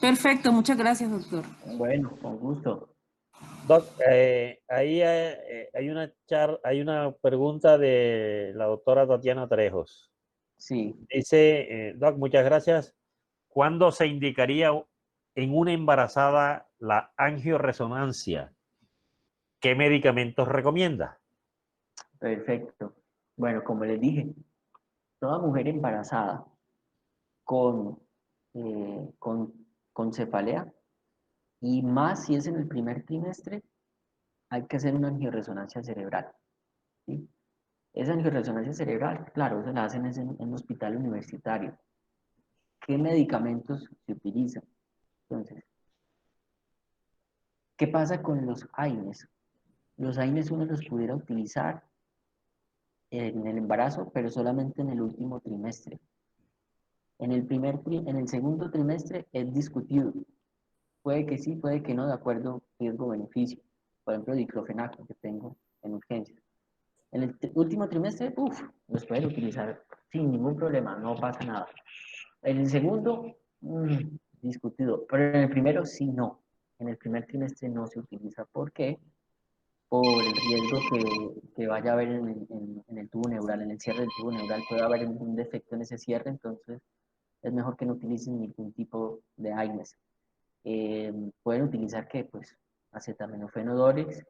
Perfecto, muchas gracias, doctor. Bueno, con gusto. Doc, ahí hay una pregunta de la doctora Tatiana Trejos. Sí, Dice, Doc, muchas gracias. ¿Cuándo se indicaría en una embarazada la angioresonancia? ¿Qué medicamentos recomienda? perfecto. Bueno, como les dije, toda mujer embarazada con, con cefalea, y más si es en el primer trimestre, hay que hacer una angioresonancia cerebral. ¿Sí? Esa angioresonancia cerebral, claro, se la hacen en un hospital universitario. ¿Qué medicamentos se utilizan? Entonces, ¿qué pasa con los AINES? Los AINES uno los pudiera utilizar en el embarazo, pero solamente en el último trimestre. En el segundo trimestre es discutido. Puede que sí, puede que no, de acuerdo riesgo-beneficio. Por ejemplo, diclofenaco que tengo en urgencias. En el último trimestre, los pueden utilizar sin ningún problema, no pasa nada. En el segundo, discutido, pero en el primero sí no. En el primer trimestre no se utiliza. ¿Por qué? Por el riesgo que vaya a haber en el tubo neural, en el cierre del tubo neural, puede haber un defecto en ese cierre, entonces es mejor que no utilicen ningún tipo de AINES. Pueden utilizar ¿qué? Pues acetaminofén Dolex,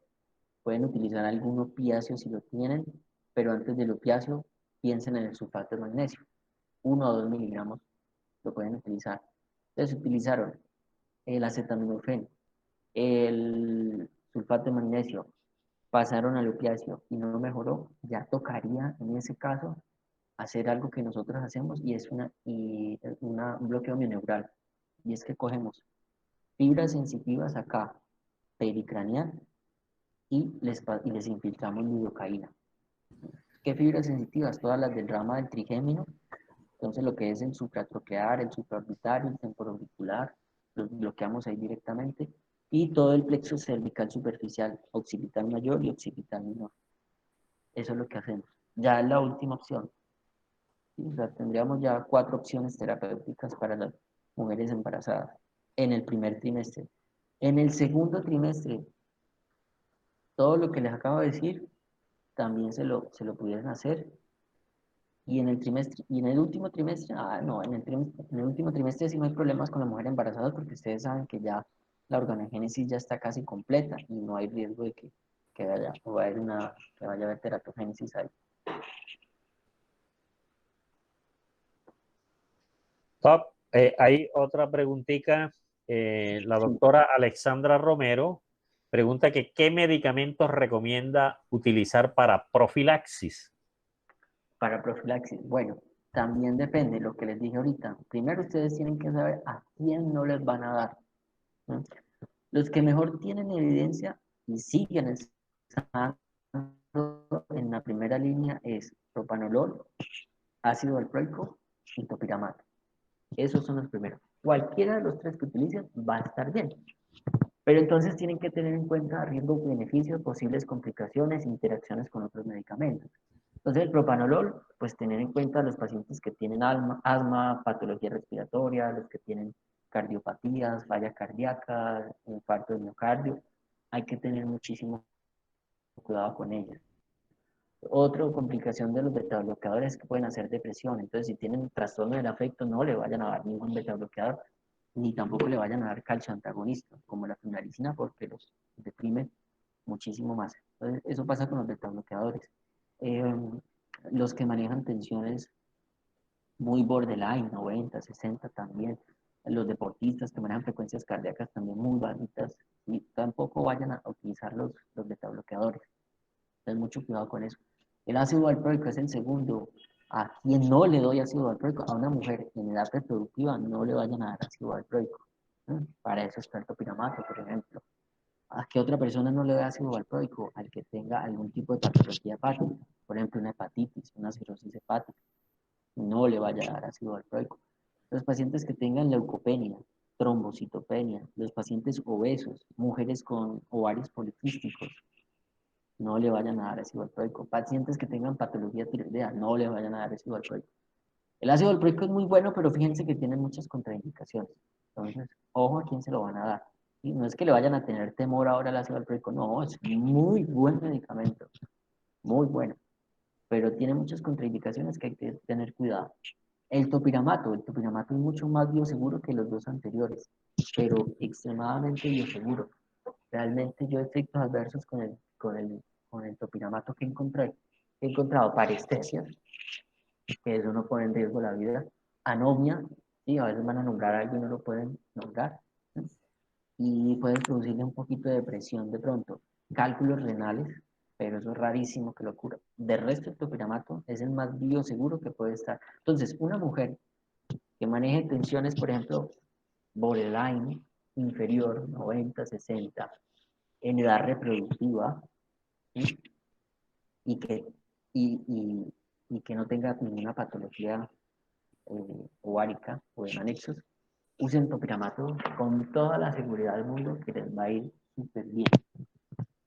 pueden utilizar algún opiáceo si lo tienen, pero antes del opiáceo piensen en el sulfato de magnesio, 1 o 2 miligramos lo pueden utilizar. Entonces utilizaron el acetaminofén, el sulfato de magnesio, pasaron al opiáceo y no mejoró, ya tocaría en ese caso hacer algo que nosotros hacemos y es un bloqueo mioneural. Y es que cogemos fibras sensitivas acá, pericraneal, y les infiltramos lidocaína. ¿Qué fibras sensitivas? Todas las del rama del trigémino. Entonces lo que es el supratroquear, el supraorbitario, el temporoauricular, los bloqueamos ahí directamente. Y todo el plexo cervical superficial, occipital mayor y occipital menor. Eso es lo que hacemos. Ya es la última opción. ¿Sí? O sea, tendríamos ya 4 opciones terapéuticas para las mujeres embarazadas en el primer trimestre. En el segundo trimestre, todo lo que les acabo de decir, también se lo pudieran hacer. Y en el trimestre, y en el último trimestre, no, en el último trimestre sí no hay problemas con la mujer embarazada porque ustedes saben que ya la organogénesis ya está casi completa y no hay riesgo de que vaya a haber teratogénesis ahí. Top, hay otra preguntita La doctora Alexandra Romero pregunta que ¿qué medicamentos recomienda utilizar para profilaxis? Para profilaxis, bueno, también depende de lo que les dije ahorita. Primero ustedes tienen que saber a quién no les van a dar. ¿No? Los que mejor tienen evidencia y siguen estando en la primera línea es propanolol, ácido valproico y topiramato. Esos son los primeros. Cualquiera de los tres que utilicen va a estar bien. Pero entonces tienen que tener en cuenta riesgos, beneficios, posibles complicaciones, interacciones con otros medicamentos. Entonces el propanolol, pues tener en cuenta a los pacientes que tienen asma, patología respiratoria, los que tienen cardiopatías, falla cardíaca, infarto de miocardio, hay que tener muchísimo cuidado con ellos. Otra complicación de los betabloqueadores es que pueden hacer depresión, entonces si tienen trastorno del afecto no le vayan a dar ningún betabloqueador, ni tampoco le vayan a dar calcio antagonista, como la fenaricina, porque los deprime muchísimo más. Entonces eso pasa con los betabloqueadores. Los que manejan tensiones muy borderline, 90, 60 también. Los deportistas que manejan frecuencias cardíacas también muy bajitas y tampoco vayan a utilizar los betabloqueadores. Entonces mucho cuidado con eso. El ácido valproico es el segundo. A quien no le doy ácido valproico, a una mujer en edad reproductiva no le vayan a dar ácido valproico. Para eso está el topiramato, por ejemplo. ¿A qué otra persona no le da ácido valproico? Al que tenga algún tipo de patología hepática, por ejemplo, una hepatitis, una cirrosis hepática, no le vaya a dar ácido valproico. Los pacientes que tengan leucopenia, trombocitopenia, los pacientes obesos, mujeres con ovarios poliquísticos, no le vayan a dar ácido valproico. Pacientes que tengan patología tiroidea, no le vayan a dar ácido valproico. El ácido valproico es muy bueno, pero fíjense que tiene muchas contraindicaciones. Entonces, ojo a quién se lo van a dar. Y no es que le vayan a tener temor ahora al ácido valproico, no, es muy buen medicamento, muy bueno, pero tiene muchas contraindicaciones que hay que tener cuidado. El topiramato es mucho más bioseguro que los dos anteriores, pero extremadamente bioseguro. Realmente yo efectos adversos con el topiramato que encontré. He encontrado parestesias, que eso no pone en riesgo la vida, anomia, y a veces van a nombrar a alguien y no lo pueden nombrar, ¿sí? Y pueden producirle un poquito de depresión de pronto, cálculos renales, pero eso es rarísimo que lo cura. De resto, el topiramato es el más bioseguro que puede estar. Entonces, una mujer que maneje tensiones, por ejemplo, borderline, inferior, 90, 60, en edad reproductiva, ¿sí? y, que, y que no tenga ninguna patología ovárica o de anexos, usen topiramato con toda la seguridad del mundo que les va a ir súper bien,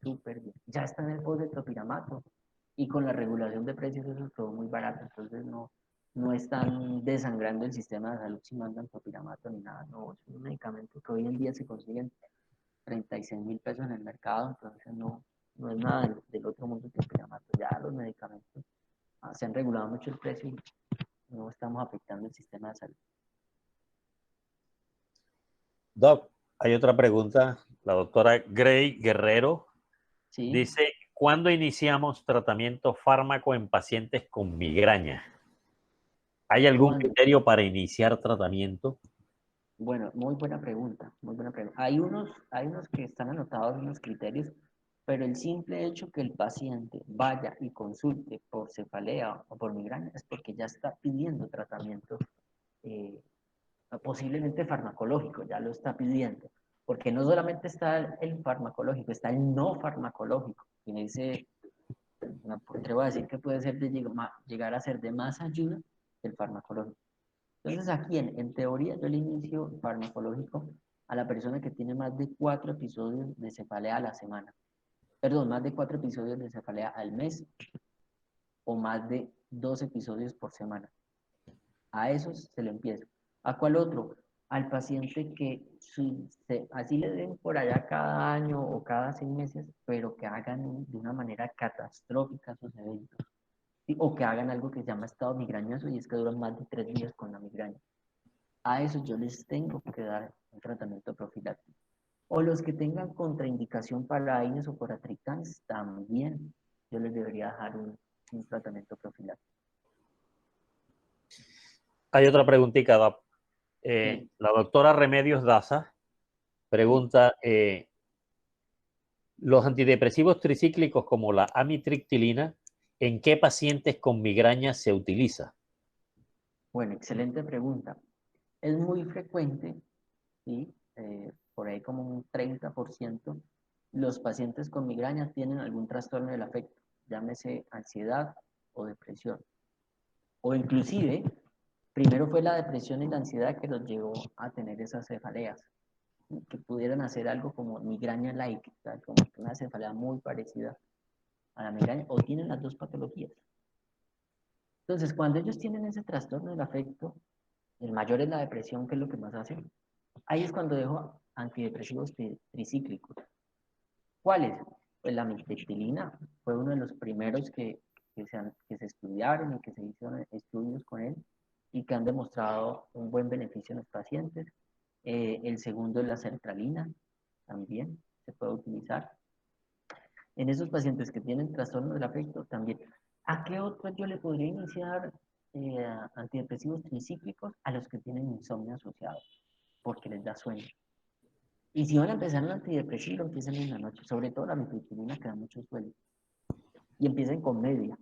súper bien. Ya está en el post de topiramato y con la regulación de precios eso es todo muy barato, entonces no están desangrando el sistema de salud si mandan topiramato ni nada, no, es un medicamento que hoy en día se consiguen 36.000 pesos en el mercado, entonces no es nada del otro mundo que topiramato, ya los medicamentos se han regulado mucho el precio y no estamos afectando el sistema de salud. Doc, hay otra pregunta. La doctora Gray Guerrero ¿Sí? dice, ¿cuándo iniciamos tratamiento fármaco en pacientes con migraña? ¿Hay algún criterio para iniciar tratamiento? Bueno, muy buena pregunta, muy buena pregunta. Hay unos que están anotados en los criterios, pero el simple hecho que el paciente vaya y consulte por cefalea o por migraña es porque ya está pidiendo tratamiento, posiblemente farmacológico, ya lo está pidiendo, porque no solamente está el farmacológico, está el no farmacológico, y en ese, me atrevo a decir que puede ser llegar a ser de más ayuda que el farmacológico. Entonces aquí, en teoría, yo le inicio farmacológico a la persona que tiene más de 4 episodios de cefalea a la semana. Perdón, más de 4 episodios de cefalea al mes o más de 2 episodios por semana. A esos se le empieza. ¿A cuál otro? Al paciente que así le den por allá cada año o cada 6 meses, pero que hagan de una manera catastrófica sus eventos. ¿Sí? O que hagan algo que se llama estado migrañoso y es que duran más de 3 días con la migraña. A esos yo les tengo que dar un tratamiento profiláctico. O los que tengan contraindicación para AINES o para tricans, también yo les debería dejar un tratamiento profiláctico. Hay otra preguntita, Doc. Sí. La doctora Remedios Daza pregunta, los antidepresivos tricíclicos como la amitriptilina, ¿en qué pacientes con migraña se utiliza? Bueno, excelente pregunta. Es muy frecuente, ¿sí? Por ahí como un 30%, los pacientes con migraña tienen algún trastorno del afecto, llámese ansiedad o depresión. O inclusive, primero fue la depresión y la ansiedad que los llevó a tener esas cefaleas, que pudieran hacer algo como migraña-like, como una cefalea muy parecida a la migraña, o tienen las dos patologías. Entonces, cuando ellos tienen ese trastorno del afecto, el mayor es la depresión, que es lo que más hacen. Ahí es cuando dejo antidepresivos tricíclicos. ¿Cuáles? Pues la amitriptilina fue uno de los primeros que se estudiaron y que se hicieron estudios con él y que han demostrado un buen beneficio en los pacientes. El segundo es la sertralina, también se puede utilizar. En esos pacientes que tienen trastorno del afecto, también. ¿A qué otro yo le podría iniciar antidepresivos tricíclicos? A los que tienen insomnio asociado, porque les da sueño. Y si van a empezar un antidepresivo, empiecen en la noche, sobre todo la metilfenina, que da mucho sueño. Y empiecen con media,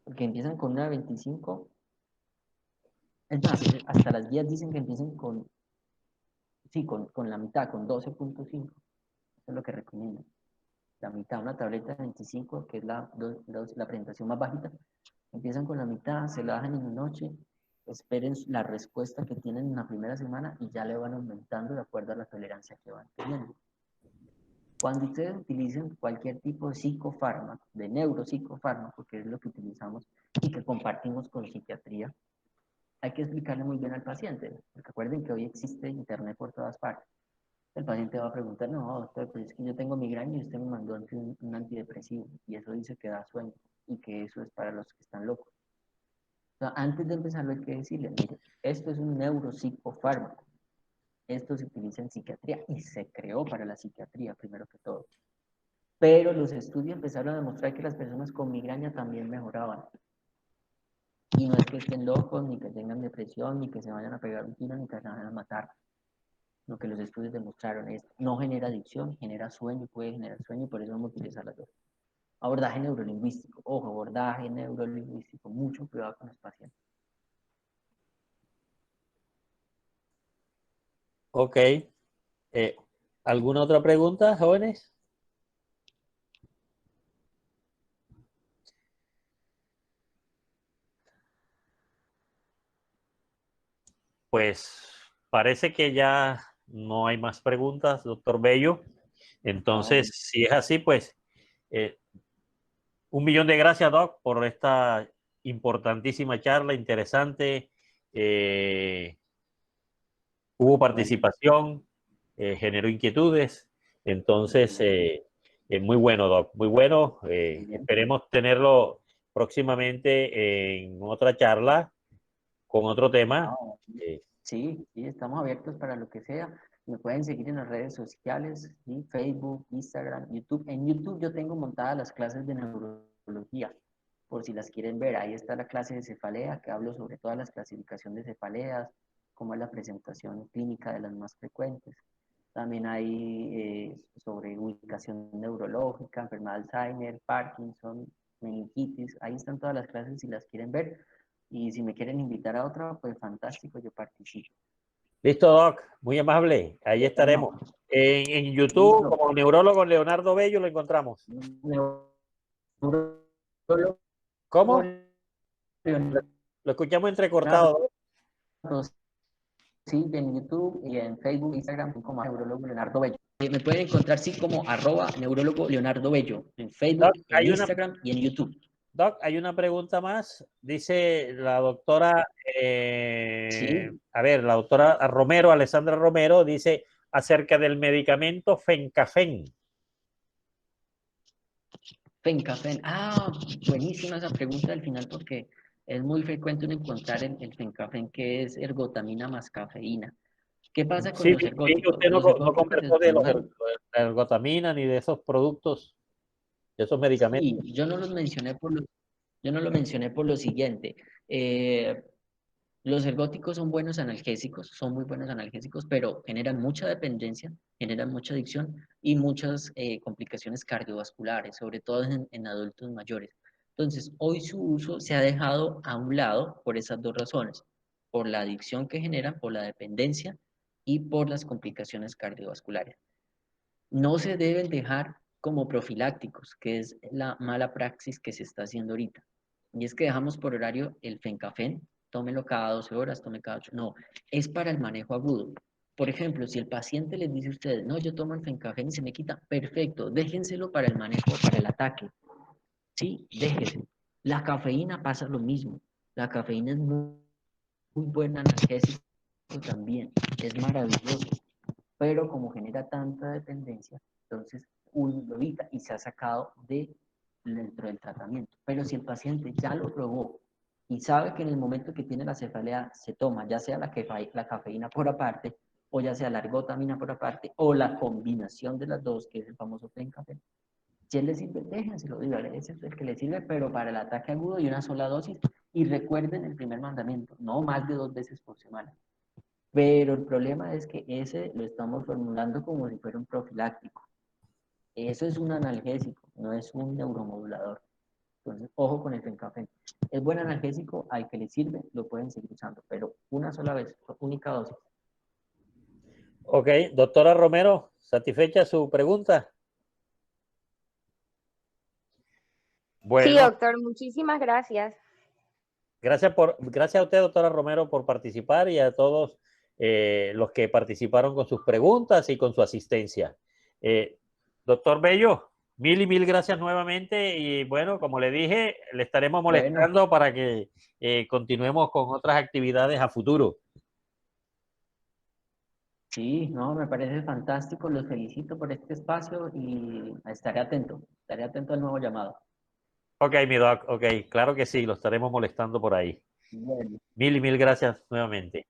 porque empiezan con una de 25. Es más, hasta las guías dicen que empiecen con la mitad, con 12.5. Eso es lo que recomiendan. La mitad, una tableta de 25, que es la presentación más bajita. Empiezan con la mitad, se la bajan en la noche, esperen la respuesta que tienen en la primera semana y ya le van aumentando de acuerdo a la tolerancia que van teniendo. Cuando ustedes utilicen cualquier tipo de psicofármaco, de neuropsicofármaco, que es lo que utilizamos y que compartimos con psiquiatría, hay que explicarle muy bien al paciente, porque recuerden que hoy existe internet por todas partes. El paciente va a preguntar, no, doctor, pero es que yo tengo migraña y usted me mandó un antidepresivo, y eso dice que da sueño, y que eso es para los que están locos. O sea, antes de empezarlo hay que decirle, mire, esto es un neuropsicofármaco, esto se utiliza en psiquiatría, y se creó para la psiquiatría, primero que todo. Pero los estudios empezaron a demostrar que las personas con migraña también mejoraban. Y no es que estén locos, ni que tengan depresión, ni que se vayan a pegar un tiro, ni que se vayan a matar. Lo que los estudios demostraron es, no genera adicción, genera sueño, puede generar sueño, y por eso vamos a utilizar las dos. Abordaje neurolingüístico, ojo, abordaje neurolingüístico, mucho cuidado con los pacientes. Ok. ¿Alguna otra pregunta, jóvenes? Pues parece que ya no hay más preguntas, doctor Bello. Entonces, si es así, pues 1.000.000 de gracias, Doc, por esta importantísima charla, interesante. Hubo participación, generó inquietudes. Entonces, muy bueno, Doc, muy bueno. Esperemos tenerlo próximamente en otra charla con otro tema. Sí, estamos abiertos para lo que sea. Me pueden seguir en las redes sociales, ¿sí? Facebook, Instagram, YouTube. En YouTube yo tengo montadas las clases de neurología, por si las quieren ver. Ahí está la clase de cefalea, que hablo sobre todas las clasificaciones de cefaleas, cómo es la presentación clínica de las más frecuentes. También hay sobre ubicación neurológica, enfermedad de Alzheimer, Parkinson, meningitis. Ahí están todas las clases si las quieren ver. Y si me quieren invitar a otra, pues fantástico, yo participo. Listo, Doc, muy amable. Ahí estaremos. En YouTube, Listo. como neurólogo Leonardo Bello, lo encontramos. ¿Cómo? Lo escuchamos entrecortado. Sí, en YouTube y en Facebook, Instagram, como neurólogo Leonardo Bello. Me pueden encontrar sí como @neurólogo Leonardo Bello en Facebook, Doc, en Instagram y en YouTube. Doc, hay una pregunta más. Dice la doctora, Sí. a ver, la doctora Romero, Alessandra Romero, dice acerca del medicamento Fencafen. Fencafen. Buenísima esa pregunta al final porque es muy frecuente uno encontrar el Fencafen, que es ergotamina más cafeína. ¿Qué pasa con los ergóticos? Usted no conversó de la ergotamina ni de esos productos, de esos medicamentos. Sí, yo no lo mencioné por lo siguiente. Los ergóticos son buenos analgésicos, son muy buenos analgésicos, pero generan mucha dependencia, generan mucha adicción y muchas complicaciones cardiovasculares, sobre todo en adultos mayores. Entonces, hoy su uso se ha dejado a un lado por esas dos razones, por la adicción que generan, por la dependencia y por las complicaciones cardiovasculares. No se deben dejar como profilácticos, que es la mala praxis que se está haciendo ahorita. Y es que dejamos por horario el fencafén, tómelo cada 12 horas, tome cada 8. No, es para el manejo agudo. Por ejemplo, si el paciente les dice a ustedes, no, yo tomo el fencafén y se me quita, perfecto, déjenselo para el manejo, para el ataque. Sí, déjese. La cafeína pasa lo mismo. La cafeína es muy buena analgésico también, es maravilloso, pero como genera tanta dependencia, entonces uno lo evita y se ha sacado dentro del tratamiento. Pero si el paciente ya lo probó y sabe que en el momento que tiene la cefalea se toma, ya sea la cafeína por aparte, o ya sea la ergotamina por aparte, o la combinación de las dos, que es el famoso fencafén, si él le sirve, déjenselo, dígale, ese es el que le sirve, pero para el ataque agudo y una sola dosis. Y recuerden el primer mandamiento, no más de 2 veces por semana. Pero el problema es que ese lo estamos formulando como si fuera un profiláctico. Eso es un analgésico, no es un neuromodulador. Entonces, ojo con el fencafén. Es buen analgésico, al que le sirve, lo pueden seguir usando, pero una sola vez, única dosis. Ok, doctora Romero, ¿satisfecha su pregunta? Bueno, Sí, doctor, muchísimas gracias. gracias a usted, doctora Romero, por participar y a todos los que participaron con sus preguntas y con su asistencia. Doctor Bello, mil y mil gracias nuevamente y bueno, como le dije, le estaremos molestando para que continuemos con otras actividades a futuro. Sí, no, me parece fantástico, los felicito por este espacio y estaré atento al nuevo llamado. Ok, mi doc, ok, claro que sí, lo estaremos molestando por ahí. Bueno. Mil y mil gracias nuevamente.